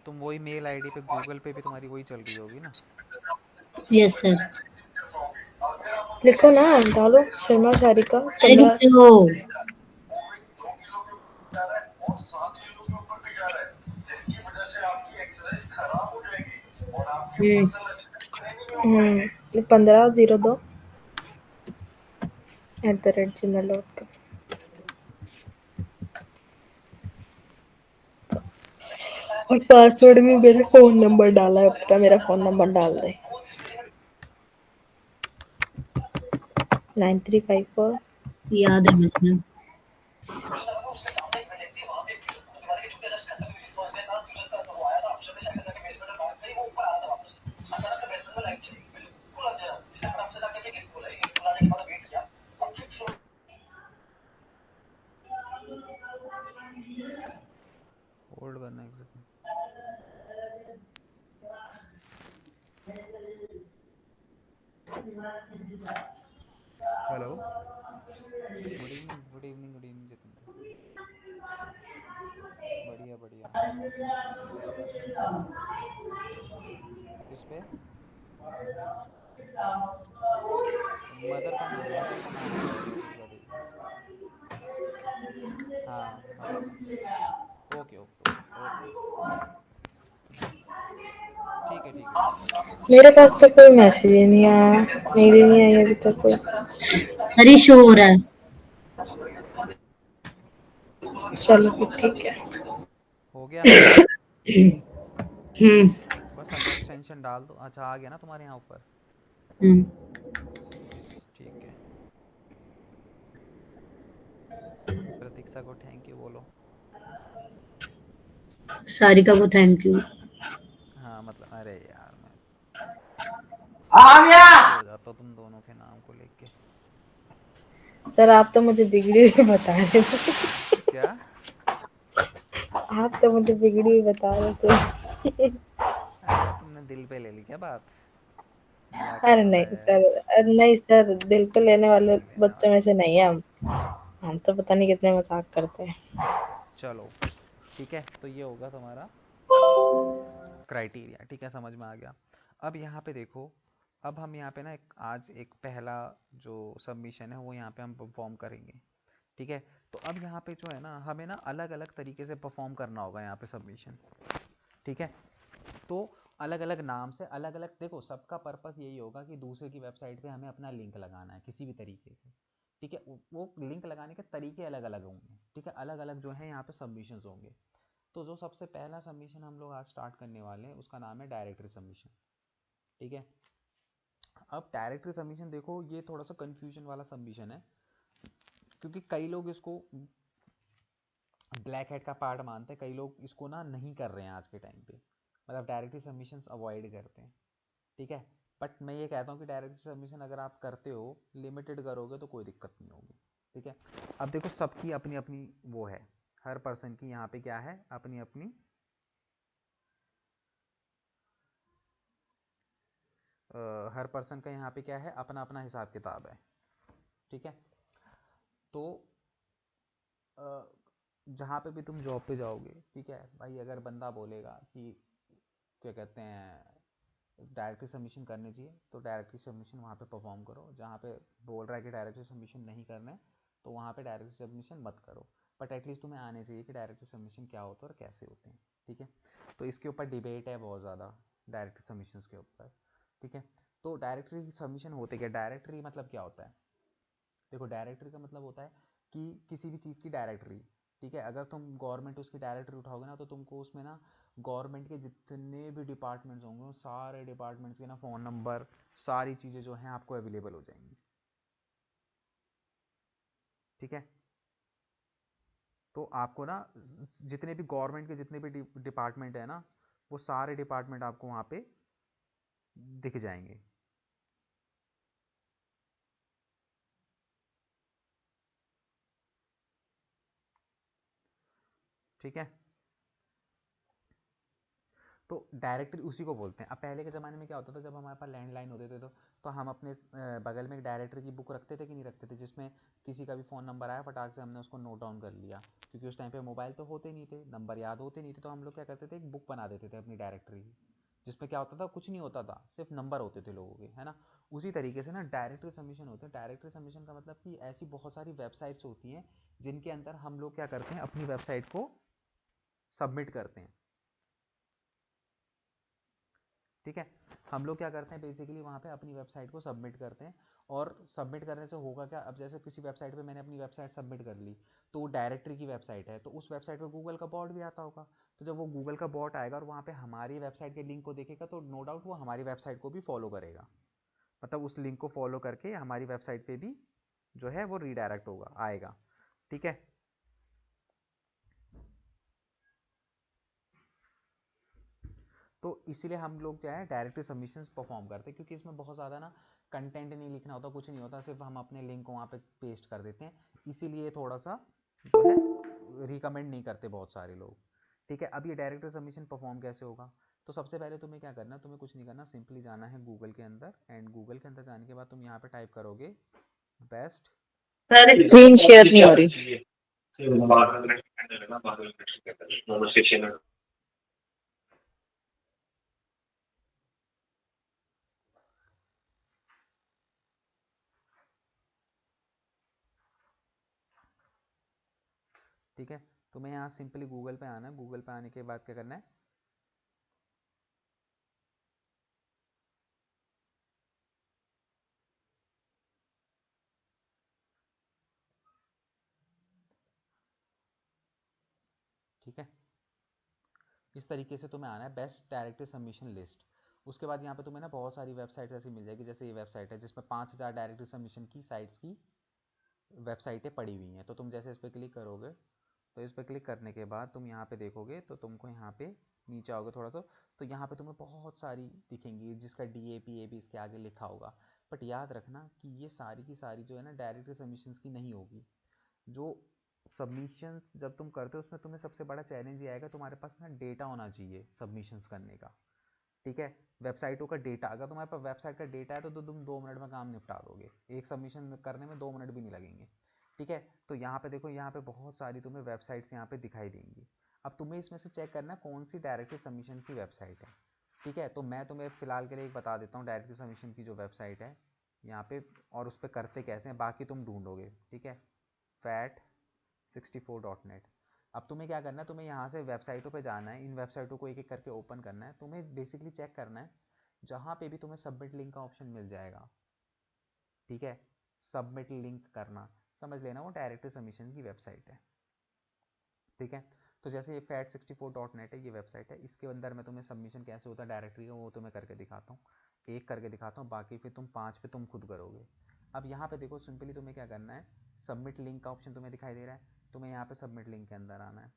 तुम वही मेल आईडी पे गूगल पे भी तुम्हारी वही चल रही होगी ना? Yes sir. लिखो ना, डालो शर्मा सारिका अरे रुक 15। जाओ। हम्म। 1502 @gmail.com। और पासवर्ड में मेरा फोन नंबर डाला है, अपना मेरा फोन नंबर डाल दे, 9354। याद है मुझे। होल्ड करना एक second. Hello, good evening good evening good evening Jitendra. बढ़िया बढ़िया। मदर का नाम बताओ जो खुद का देगी। हाँ मदर का। ओके ओके ओके ओके ठीक है ठीक है ठीक है। मेरे पास तो कोई मैसेज ही नहीं आया, मेरी नहीं आई अभी तक कोई। अरे शो हो रहा है। चलो फिर ठीक है। हो गया। हम्म बस अब एक्सटेंशन डाल दो। अच्छा आ गया ना तुम्हारे यहाँ ऊपर। हम्म। ठीक है। प्रतीक्षा को थैंक यू बोलो। सारिका को थैंक यू। हाँ मतलब अरे यार मैं आ गया। पागल हो जाता हूँ तुम दोनों के नाम को लेके। सर आप तो मुझे बिगड़ी हुई बता रहे थे। क्या? आप तो मुझे बिगड़ी हुई बता रहे थे। अरे तुमने दिल पे ले ली क्या बात? मजाक कर अरे रहा था नहीं यार। सर, अरे नहीं सर, दिल पे लेने वाले अरे बच्चों यार में से नहीं है हम तो पता नहीं कितने मजाक करते हैं। चलो ठीक है। तो ये होगा तुम्हारा क्राइटेरिया। ठीक है समझ में आ गया। अब यहाँ पे देखो। अब हम यहाँ पे ना आज एक पहला जो सबमिशन है वो यहाँ पे हम परफॉर्म करेंगे। ठीक है। तो अब यहाँ पे जो है ना हमें ना अलग अलग तरीके से परफॉर्म करना होगा यहाँ पे सबमिशन। ठीक है। तो अलग अलग नाम से अलग अलग देखो सबका पर्पस यही होगा कि दूसरे की वेबसाइट पे हमें अपना लिंक लगाना है किसी भी तरीके से। ठीक है। वो लिंक लगाने के तरीके अलग अलग होंगे। ठीक है। अलग अलग जो है यहाँ पे सबमिशन होंगे। तो जो सबसे पहला सबमिशन हम लोग आज स्टार्ट करने वाले हैं उसका नाम है डायरेक्टरी सबमिशन। ठीक है। अब डायरेक्टरी सबमिशन देखो ये थोड़ा सा कंफ्यूजन वाला सबमिशन है क्योंकि कई लोग इसको ब्लैक हेड का पार्ट मानते हैं। कई लोग इसको ना नहीं कर रहे हैं आज के टाइम पे। मतलब डायरेक्टरी सबमिशंस अवॉइड करते हैं। ठीक है। बट मैं ये कहता हूँ कि डायरेक्टरी सबमिशन अगर आप करते हो लिमिटेड करोगे तो कोई दिक्कत नहीं होगी। ठीक है। अब देखो सबकी अपनी अपनी वो है। हर पर्सन की यहाँ पे क्या है अपनी अपनी हर पर्सन का यहाँ पे क्या है अपना अपना हिसाब किताब है। ठीक है। तो जहाँ पे भी तुम जॉब पे जाओगे ठीक है भाई अगर बंदा बोलेगा कि क्या कहते हैं डायरेक्टरी सबमिशन करनी चाहिए तो डायरेक्टरी सबमिशन वहाँ पे परफॉर्म करो। जहाँ पे बोल रहा है कि डायरेक्टरी सबमिशन नहीं करना है तो वहाँ पे डायरेक्टरी सबमिशन मत करो। बट एटलीस्ट तुम्हें आने चाहिए कि डायरेक्टरी सबमिशन क्या होता है और कैसे होते हैं। ठीक है। तो इसके ऊपर डिबेट है बहुत ज़्यादा डायरेक्टरी सबमिशन के ऊपर। ठीक है। तो डायरेक्टरी सबमिशन होते क्या डायरेक्टरी मतलब क्या होता है। देखो डायरेक्टरी का मतलब होता है कि किसी भी चीज़ की डायरेक्टरी। ठीक है। अगर तुम गवर्नमेंट उसकी डायरेक्टरी उठाओगे ना तो तुमको उसमें ना गवर्नमेंट के जितने भी डिपार्टमेंट्स होंगे सारे डिपार्टमेंट्स के ना फ़ोन नंबर सारी चीज़ें जो हैं आपको अवेलेबल हो जाएंगी। ठीक है। तो आपको ना जितने भी गवर्नमेंट के जितने भी डिपार्टमेंट है ना वो सारे डिपार्टमेंट आपको वहाँ पे दिख जाएंगे। ठीक है। तो डायरेक्टरी उसी को बोलते हैं। अब पहले के ज़माने में क्या होता था जब हमारे पास लैंडलाइन होते थे तो हम अपने बगल में एक डायरेक्टरी की बुक रखते थे कि नहीं रखते थे जिसमें किसी का भी फ़ोन नंबर आया फटाक से हमने उसको नोट डाउन कर लिया। क्योंकि उस टाइम पे मोबाइल तो होते नहीं थे नंबर याद होते नहीं थे तो हम लोग क्या करते थे एक बुक बना देते थे अपनी डायरेक्टरी की जिसमें क्या होता था कुछ नहीं होता था सिर्फ नंबर होते थे लोगों के है ना। उसी तरीके से ना डायरेक्टरी सबमिशन होते हैं। डायरेक्टरी सबमिशन का मतलब कि ऐसी बहुत सारी वेबसाइट्स होती हैं जिनके अंदर हम लोग क्या करते हैं अपनी वेबसाइट को सबमिट करते हैं। ठीक है। हम लोग क्या करते हैं बेसिकली वहाँ पे अपनी वेबसाइट को सबमिट करते हैं। और सबमिट करने से होगा क्या अब जैसे किसी वेबसाइट पे मैंने अपनी वेबसाइट सबमिट कर ली तो वो डायरेक्टरी की वेबसाइट है तो उस वेबसाइट पे गूगल का बॉट भी आता होगा। तो जब वो गूगल का बॉट आएगा और वहाँ पे हमारी वेबसाइट के लिंक को देखेगा तो नो डाउट वो हमारी वेबसाइट को भी फॉलो करेगा। मतलब उस लिंक को फॉलो करके हमारी वेबसाइट पे भी जो है वो रीडायरेक्ट होगा आएगा। ठीक है। तो इसीलिए हम लोग क्या है डायरेक्टरी सबमिशंस परफॉर्म करते हैं क्योंकि इसमें बहुत ज़्यादा ना कंटेंट नहीं लिखना होता कुछ नहीं होता सिर्फ हम अपने लिंक को वहाँ पे पेस्ट कर देते हैं। इसीलिए थोड़ा सा जो है रिकमेंड नहीं करते बहुत सारे लोग। ठीक है। अब ये डायरेक्टरी सबमिशन परफॉर्म कैसे होगा। तो सबसे पहले तुम्हें क्या करना है तुम्हें कुछ नहीं करना सिंपली जाना है गूगल के अंदर एंड गूगल के अंदर जाने के बाद तुम यहाँ पे टाइप करोगे बेस्ट। सर स्क्रीन शेयर नहीं हो रही। ठीक है, तुम्हें यहाँ सिंपली गूगल पे आना है। गूगल पे आने के बाद क्या करना है, ठीक है, इस तरीके से तुम्हें आना है बेस्ट डायरेक्टरी सबमिशन लिस्ट। उसके बाद यहाँ पे तुम्हें ना बहुत सारी वेबसाइट ऐसी मिल जाएगी, जैसे ये वेबसाइट है जिसमें 5000 डायरेक्टरी सबमिशन की साइट्स की वेबसाइटें पड़ी हुई हैं। तो तुम जैसे इस पर क्लिक करोगे, तो इस पर क्लिक करने के बाद तुम यहाँ पे देखोगे तो तुमको यहाँ पे नीचे आओगे थोड़ा तो यहाँ पे तुम्हें बहुत सारी दिखेंगी जिसका DAP इसके आगे लिखा होगा। बट याद रखना कि ये सारी की सारी जो है ना डायरेक्टरी सबमिशंस की नहीं होगी। जो सबमिशंस जब तुम करते हो उसमें तुम्हें सबसे बड़ा चैलेंज ये आएगा, तुम्हारे पास ना डेटा होना चाहिए सबमिशंस करने का। ठीक है, वेबसाइटों का डेटा, अगर तुम्हारे पास वेबसाइट का डेटा है तो तुम 2 मिनट में काम निपटा दोगे, एक सबमिशन करने में 2 मिनट भी नहीं लगेंगे। ठीक है, तो यहाँ पे देखो, यहाँ पे बहुत सारी तुम्हें वेबसाइट्स यहाँ पे दिखाई देंगी। अब तुम्हें इसमें से चेक करना कौन सी डायरेक्टरी सबमिशन की वेबसाइट है। ठीक है, तो मैं तुम्हें फिलहाल के लिए एक बता देता हूँ डायरेक्टरी सबमिशन की जो वेबसाइट है यहाँ पे, और उस पर करते कैसे हैं बाकी तुम ढूंढोगे। ठीक है, fat64.net। अब तुम्हें क्या करना है, तुम्हें यहाँ से वेबसाइटों पे जाना है, इन वेबसाइटों को एक एक करके ओपन करना है। तुम्हें बेसिकली चेक करना है जहाँ पे भी तुम्हें सबमिट लिंक का ऑप्शन मिल जाएगा। ठीक है, सबमिट लिंक करना, समझ लेना वो डायरेक्टरी सबमिशन की वेबसाइट है। ठीक है, तो जैसे ये fat64.net है, ये वेबसाइट है, इसके अंदर मैं तुम्हें सबमिशन कैसे होता है डायरेक्टरी का वो तुम्हें करके दिखाता हूँ, एक करके दिखाता हूँ, बाकी फिर तुम 5 पे तुम खुद करोगे। अब यहाँ पे देखो सिंपली तुम्हें क्या करना है, सबमिट लिंक का ऑप्शन तुम्हें दिखाई दे रहा है, तुम्हें यहाँ पे सबमिट लिंक के अंदर आना है।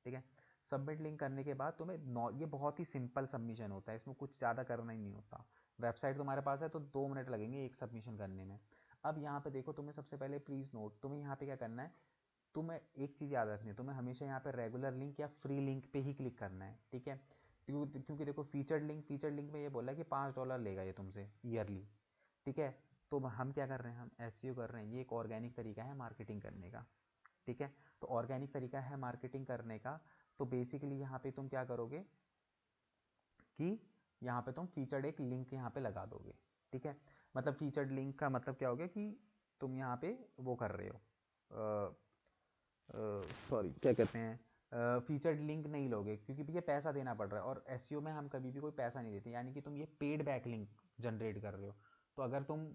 ठीक है, सबमिट लिंक करने के बाद तुम्हें ये बहुत ही सिंपल सबमिशन होता है, इसमें कुछ ज़्यादा करना ही नहीं होता। वेबसाइट तुम्हारे पास है तो 2 मिनट लगेंगे एक सबमिशन करने में। अब यहाँ पे देखो, तुम्हें सबसे पहले प्लीज़ नोट, तुम्हें यहाँ पे क्या करना है, तुम्हें एक चीज़ याद रखनी है, तुम्हें हमेशा यहाँ पे रेगुलर लिंक या फ्री लिंक पे ही क्लिक करना है। ठीक है, क्योंकि देखो फीचर्ड लिंक में ये बोला है कि $5 लेगा ये तुमसे ईयरली। ठीक है, तो हम क्या कर रहे हैं, हम SEO कर रहे हैं, ये एक ऑर्गेनिक तरीका है मार्केटिंग करने का। ठीक है, तो ऑर्गेनिक तरीका है मार्केटिंग करने का, तो बेसिकली यहाँ पे तुम क्या करोगे कि यहाँ पे तुम फीचर्ड एक लिंक यहाँ पे लगा दोगे। ठीक है, मतलब फीचर्ड लिंक का मतलब क्या हो गया कि तुम यहाँ पे वो कर रहे हो, सॉरी क्या कहते हैं, फीचर्ड लिंक नहीं लोगे क्योंकि भैया पैसा देना पड़ रहा है, और SEO में हम कभी भी कोई पैसा नहीं देते, यानी कि तुम ये पेड बैक लिंक जनरेट कर रहे हो। तो अगर तुम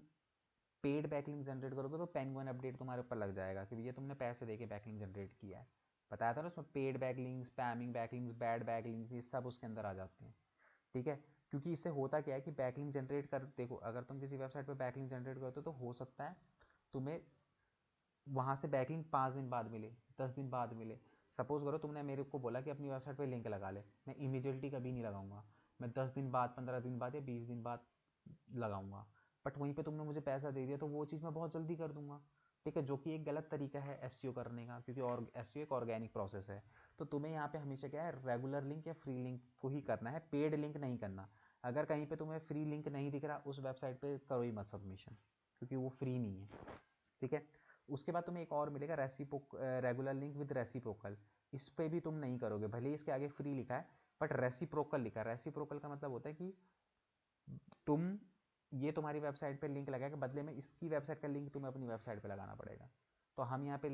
पेड बैकलिंक जनरेट करोगे तो पेंगुइन अपडेट तुम्हारे ऊपर लग जाएगा कि भैया तुमने पैसे देके बैकलिंक जनरेट किया है। बताया था ना उसमें paid backlinks, spamming backlinks, bad backlinks, ये सब उसके अंदर आ जाते हैं। ठीक है, क्योंकि इससे होता क्या है कि बैकलिंक जनरेट कर, देखो अगर तुम किसी वेबसाइट पर बैकलिंक जनरेट करते हो तो हो सकता है तुम्हें वहाँ से बैकलिंक 5 दिन बाद मिले, 10 दिन बाद मिले। सपोज करो तुमने मेरे को बोला कि अपनी वेबसाइट पे लिंक लगा ले, मैं इमीडिएटली कभी नहीं लगाऊंगा, मैं 10 दिन बाद, 15 दिन बाद या 20 दिन बाद लगाऊंगा। बट वहीं पे तुमने मुझे पैसा दे दिया तो वो चीज़ मैं बहुत जल्दी कर दूंगा। ठीक है, जो कि एक गलत तरीका है SEO करने का, क्योंकि और SEO एक ऑर्गेनिक प्रोसेस है। तो तुम्हें यहाँ पे हमेशा क्या है, रेगुलर लिंक या फ्री लिंक को ही करना है, पेड लिंक नहीं करना। अगर कहीं पे तुम्हें फ्री लिंक नहीं दिख रहा उस वेबसाइट पे करो ही मत सबमिशन, क्योंकि वो फ्री नहीं है। ठीक है, उसके बाद तुम्हें एक और मिलेगा रेगुलर लिंक विद रेसिप्रोकल, इस पे भी तुम नहीं करोगे, भले ही इसके आगे फ्री लिखा है बट रेसिप्रोकल लिखा है। रेसिप्रोकल का मतलब होता है कि तुम ये तुम्हारी वेबसाइट पे लिंक लगाएगा, बदले में इसकी वेबसाइट का लिंक तुम्हें अपनी वेबसाइट पे लगाना पड़ेगा। तो हम यहाँ पे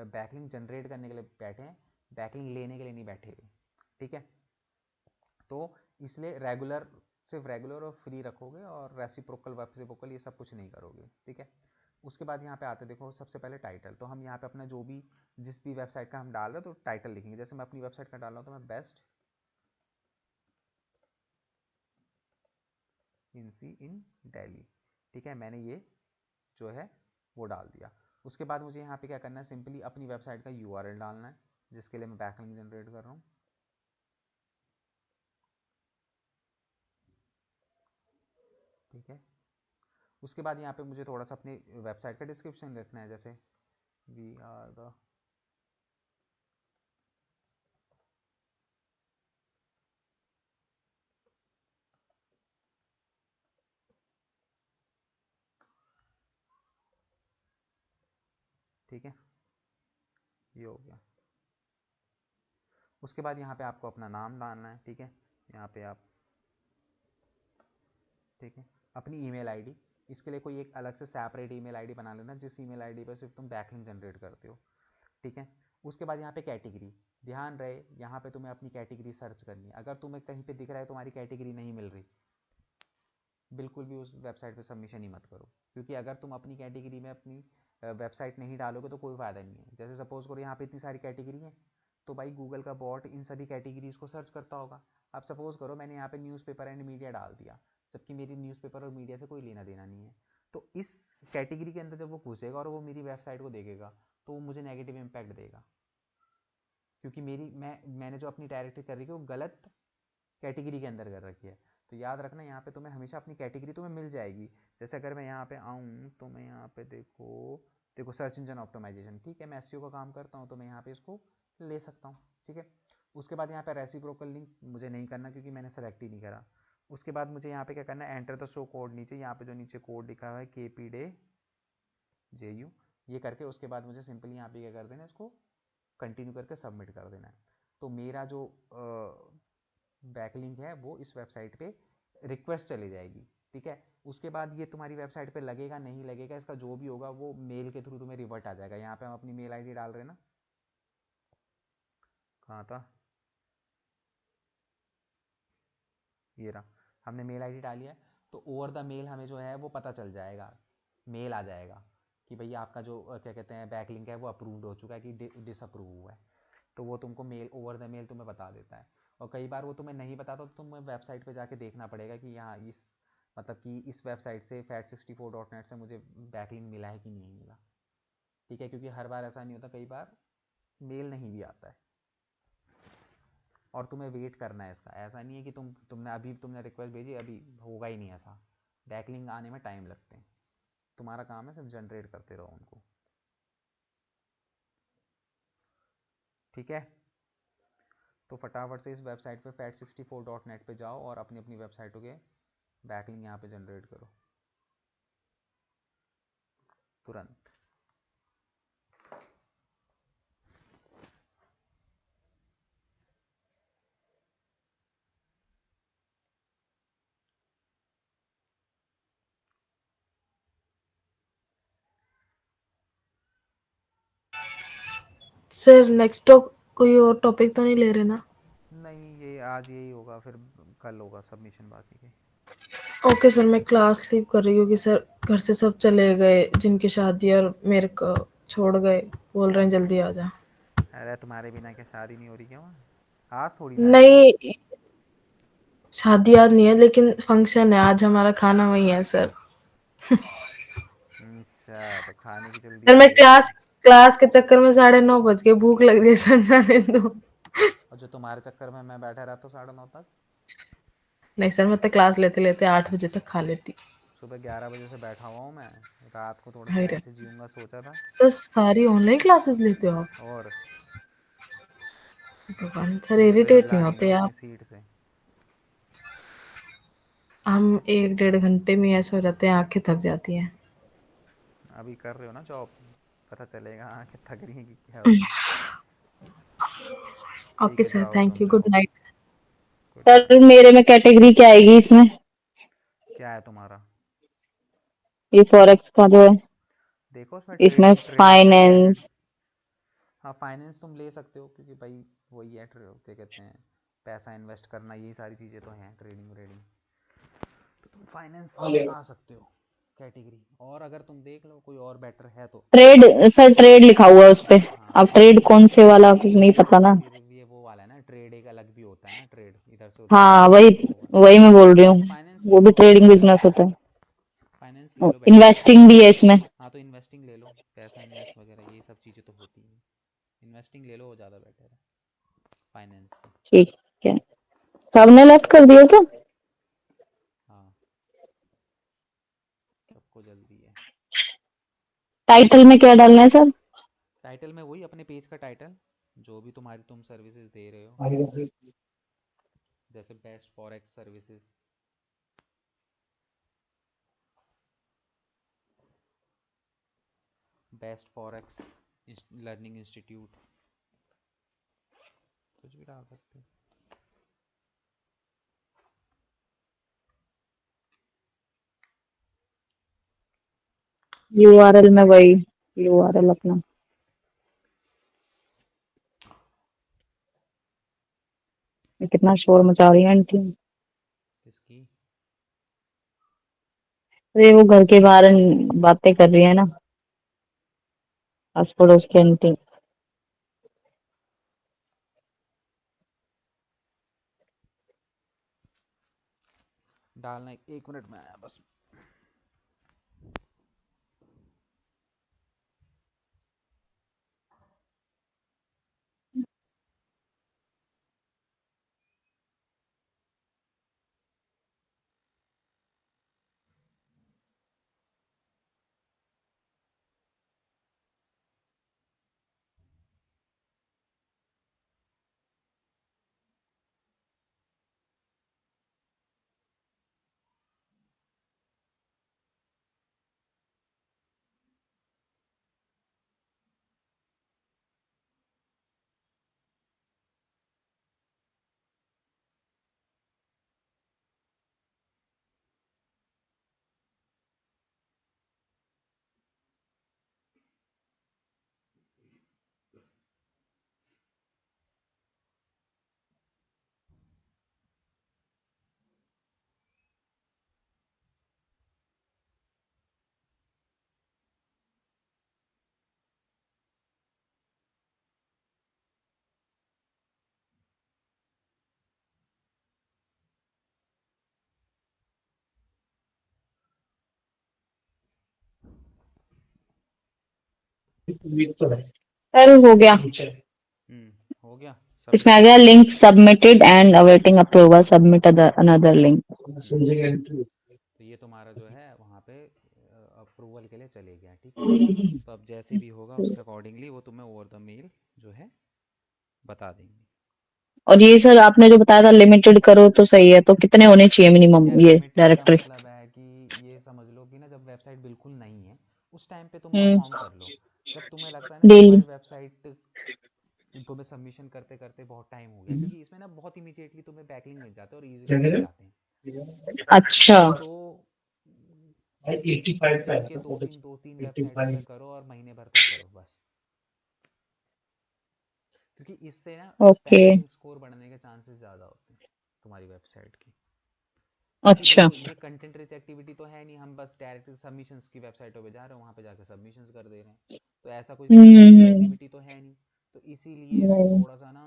बैकलिंक जनरेट करने के लिए बैठे हैं, बैकलिंक लेने के लिए नहीं बैठे हुए। ठीक है, तो इसलिए सिर्फ रेगुलर और फ्री रखोगे, और रेसिप्रोकल ये सब कुछ नहीं करोगे। ठीक है, उसके बाद यहाँ पे आते देखो, सबसे पहले टाइटल, तो हम यहाँ पे अपना जो भी जिस भी वेबसाइट का हम डाल रहे हैं तो टाइटल लिखेंगे। जैसे मैं अपनी वेबसाइट का डाल रहा हूँ तो मैं बेस्ट इंसी इन दिल्ली। ठीक है, मैंने ये जो है वो डाल दिया। उसके बाद मुझे यहाँ पे क्या करना है, सिंपली अपनी वेबसाइट का URL डालना है, जिसके लिए मैं बैकलिंक जनरेट कर रहा हूँ। ठीक है, उसके बाद यहाँ पे मुझे थोड़ा सा अपनी वेबसाइट का डिस्क्रिप्शन लिखना है, जैसे वी आर द ठीक है, ये हो गया। उसके बाद यहाँ पे आपको अपना नाम डालना है। ठीक है, यहाँ पे आप, ठीक है, अपनी ईमेल आईडी, इसके लिए कोई एक अलग से सेपरेट ईमेल आईडी बना लेना जिस ईमेल आईडी पर सिर्फ तुम बैकलिंक जनरेट करते हो। ठीक है। उसके बाद यहाँ पे कैटेगरी, ध्यान रहे यहाँ पे तुम्हें अपनी कैटेगरी सर्च करनी है। अगर तुम्हें कहीं पे दिख रहा है तुम्हारी कैटेगरी नहीं मिल रही, बिल्कुल भी उस वेबसाइट पे सबमिशन ही मत करो, क्योंकि अगर तुम अपनी कैटेगरी में अपनी वेबसाइट नहीं डालोगे तो कोई फ़ायदा नहीं है। जैसे सपोज करो यहाँ पे इतनी सारी कैटेगरी है, तो भाई गूगल का बॉट इन सभी कैटेगरीज को सर्च करता होगा। अब सपोज करो मैंने यहाँ पे न्यूज़पेपर एंड मीडिया डाल दिया, जबकि मेरी न्यूज़पेपर और मीडिया से कोई लेना देना नहीं है, तो इस कैटेगरी के अंदर जब वो घुसेगा और वो मेरी वेबसाइट को देखेगा तो वो मुझे नेगेटिव इम्पैक्ट देगा, क्योंकि मैंने जो अपनी डायरेक्टरी कर रही है वो गलत कैटेगरी के अंदर कर रखी है। तो याद रखना यहाँ पे तुम्हें हमेशा अपनी कैटेगरी तुम्हें मिल जाएगी। जैसे अगर मैं यहाँ पे आऊँ तो मैं यहाँ पे देखो सर्च इंजन ऑप्टिमाइजेशन, ठीक है, मैं एसईओ का काम करता हूँ तो मैं यहाँ पे इसको ले सकता हूँ, ठीक है। उसके बाद यहाँ पे रेसिप्रोकल लिंक मुझे नहीं करना क्योंकि मैंने सेलेक्ट ही नहीं करा। उसके बाद मुझे यहाँ पे क्या करना है, एंटर द शो कोड, नीचे यहाँ पे जो नीचे कोड लिखा हुआ है KPDJU, ये करके उसके बाद मुझे सिंपली यहाँ पे क्या कर देना है, इसको कंटिन्यू करके सबमिट कर देना है। तो मेरा जो बैकलिंक है वो इस वेबसाइट पे रिक्वेस्ट चली जाएगी, ठीक है। उसके बाद ये तुम्हारी वेबसाइट पे लगेगा नहीं लगेगा, इसका जो भी होगा वो मेल के थ्रू तुम्हें रिवर्ट आ जाएगा। यहाँ पे हम अपनी मेल आईडी डाल रहे हैं ना, कहाँ था, ये रहा, हमने मेल आईडी डाली है, तो ओवर द मेल हमें जो है वो पता चल जाएगा, मेल आ जाएगा कि भैया आपका जो क्या कहते हैं बैकलिंक है वो अप्रूव्ड हो चुका है कि डिसअप्रूव हुआ है। तो वो तुमको मेल ओवर द मेल तुम्हें बता देता है। और कई बार वो तुम्हें नहीं बताता तो तुम्हें वेबसाइट पे जाके देखना पड़ेगा कि यहाँ इस वेबसाइट से fat64.net से मुझे बैकलिंक मिला है कि नहीं मिला, ठीक है, क्योंकि हर बार ऐसा नहीं होता, कई बार मेल नहीं भी आता है और तुम्हें वेट करना है इसका। ऐसा नहीं है कि तुमने रिक्वेस्ट भेजी अभी होगा ही नहीं, ऐसा बैकलिंक आने में टाइम लगते हैं। तुम्हारा काम है सिर्फ जनरेट करते रहो उनको, ठीक है। तो फटाफट से इस वेबसाइट पे fat64.net पे जाओ और अपनी अपनी वेबसाइटों के बैकलिंक यहाँ पे जनरेट करो तुरंत। सर नेक्स्ट कोई और टॉपिक तो नहीं ले रहे ना? नहीं, ये आज यही होगा, फिर कल होगा सबमिशन बाकी के। ओके सर, मैं क्लास लीव कर रही हूँ कि सर घर से सब चले गए जिनकी शादी, और मेरे को छोड़ गए, बोल रहे हैं जल्दी आ जा। अरे तुम्हारे बिना क्या शादी नहीं हो रही क्या वहाँ? आज थोड़ी ना है कोई। नहीं, शादी आज नहीं है लेकिन फंक्शन है आज, हमारा खाना वही है सर। अच्छा, तो खाने की जल्दी सर मैं होगी क्लास ना। क्लास के चक्कर में 9:30 बज गए, भूख लग रही है सर, जाने दो। और जो तुम्हारे चक्कर में मैं बैठा रहता हूँ 9:30 तक, नहीं सर, मैं तो क्लास लेते लेते 8 बजे तक खा लेती। सुबह 11 बजे से बैठा हुआ हूँ मैं, रात को थोड़ा हाय रे। चैन से जीऊंगा सोचा था। सर सारी ऑनलाइन क्लासेस लेते हो आप? और भगवान, सर मुझे तो इरिटेट हिलना नहीं नहीं है होते अपनी आप? सीट से। हम 1-1.5 घंटे में ऐसे हो जाते हैं, आंखें थक जाती हैं। अभी कर रहे हो ना जॉब, पता चलेगा आंखें थक रही हैं कि क्या हो रहा है। ठीक ओके है, सर, जाओ थैंक तुम यू, फिर। Good night. Good sir night. मेरे में कैटेगरी क्या आएगी इसमें? क्या है तुम्हारा? ये फॉरेक्स का जो है, देखो उसमें इसमें ट्रेडिंग ट्रेडिंग से रिलेटेड। फाइनेंस। हाँ, फाइनेंस तुम ले सकते हो क्योंकि भाई वही है, क्या कहते हैं, पैसा इन्वेस्ट करना, यही सारी चीज़ें तो हैं, ट्रेडिंग व्रेडिंग, तो तुम फाइनेंस आ सकते हो कैटेगरी। और अगर तुम देख लो कोई और बेटर है तो। ट्रेड, सर ट्रेड लिखा हुआ है उस पे। हाँ, अब ट्रेड कौन से वाला नहीं पता ना। फिर ये वो वाला है ना, ट्रेड एक अलग भी होता है ना, ट्रेड इधर से उधर हाँ जाना वही, वो वाला। वही मैं बोल रही तो हूँ, फाइनेंस ले वो लो भी फिर। ट्रेडिंग बिजनेस होता है। फाइनेंस ले लो, बेटर है। इन्वेस्टिंग भी है इसमें। हाँ, तो इन्वेस्टिंग ले लो, पैसा इन्वेस्ट वगैरह ये सब चीज़ें तो होती हैं। इन्वेस्टिंग ले लो, वो ज़्यादा बेटर है फाइनेंस से। ठीक है, सबने लेफ्ट कर दिया क्या? हाँ, सबको जल्दी है। टाइटल में क्या डालना है सर? टाइटल में वही अपने पेज का टाइटल, जो भी तुम सर्विसेज दे रहे हो, जैसे best forex services, best forex learning institute, कुछ भी डाल सकते हो। यूआरएल में वही, यूआरएल अपना। कितना शोर मचा रही है आंटी। किसकी? अरे वो घर के बाहर बातें कर रही है ना, आस पड़ोस की आंटी। डालना, 1 मिनट में आया बस। सर हो गया। हो गया इसमें सबमिट। आ गया link submitted and awaiting approval, submit another link. तो ये तुम्हारा जो है वहाँ पे अप्रूवल के लिए चले गया, ठीक है। तो अब जैसे भी होगा उसके अकॉर्डिंगली वो तुम्हें ओवर द मेल जो है बता देंगे। और ये सर आपने जो बताया था लिमिटेड करो तो सही है, तो कितने होने चाहिए मिनिमम यार ये लिमिटेड का डायरेक्टरी? मतलब है कि ये समझ लो कि ना जब वेबसाइट बिल्कुल नहीं है उस टाइम पे तुम हम्म। परफॉर्म कर लो। जब तुम्हें लगता है ना कि डेली। तुम्हारी वेबसाइट, तुम्हें सबमिशन करते करते बहुत टाइम हो गया, क्योंकि इसमें ना बहुत इमीडिएटली तुम्हें बैकलिंक मिल जाते हैं और इजीली मिल जाते हैं, अच्छा। तो दिन के दो तीन वेबसाइटों पे करो और महीने भर तक करो बस। क्योंकि इससे ना ओके। स्पैमिंग स्कोर बढ़ने के चांसेस ज़्यादा होते हैं तुम्हारी वेबसाइट की। क्योंकि अच्छा। देखो ये कंटेंट रिच एक्टिविटी तो है नहीं, हम बस डायरेक्ट सबमिशंस की वेबसाइटों पे जा रहे हैं, वहाँ पे जाकर सबमिशंस कर दे रहे हैं, तो ऐसा कोई कंटेंट रिच हम्म। एक्टिविटी तो है नहीं। तो इसीलिए इसको नहीं। थोड़ा सा ना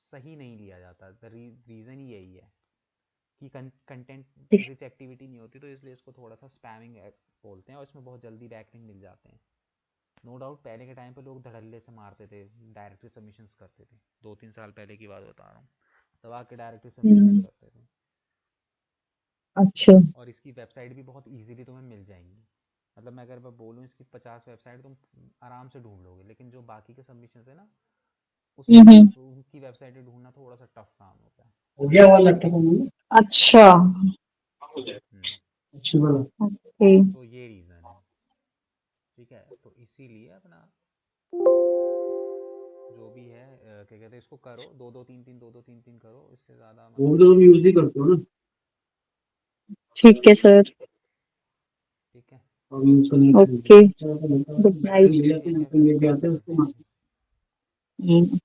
सही नहीं लिया जाता। रीज़न ही यही है कि कंटेंट रिच एक्टिविटी नहीं होती, तो इसलिए इसको थोड़ा सा स्पैमिंग बोलते हैं और इसमें बहुत जल्दी बैकलिंक मिल जाते हैं। नो डाउट पहले के टाइम पे लोग धड़ल्ले से मारते थे, डायरेक्टली सबमिशंस करते थे, 2-3 साल पहले की बात बता रहा हूँ, तब आके डायरेक्टली सबमिशंस हम्म। करते थे। अच्छा। और इसकी वेबसाइट भी बहुत इजीली तुम्हें मिल जाएंगी। मतलब मैं अगर मैं बोलूँ इसकी 50 वेबसाइट तुम आराम से ढूंढ लोगे, लेकिन जो बाकी के सबमिशन है ना उसमें हम्म। उनकी वेबसाइटें ढूंढना थोड़ा सा टफ काम होता है। हो गया वाला लैपटॉप। अच्छा। हम्म, ओके। तो ये रीज़न है, ठीक है। तो इसीलिए अपना जो भी है क्या कहते हैं इसको करो, 2-2 3-3 2-2 3-3 करो, इससे ज़्यादा वो मतलब तो यूज ही करते हो ना। ठीक है सर। ठीक है। ओके। Good night. ठीक है फिर, बाय। हम्म।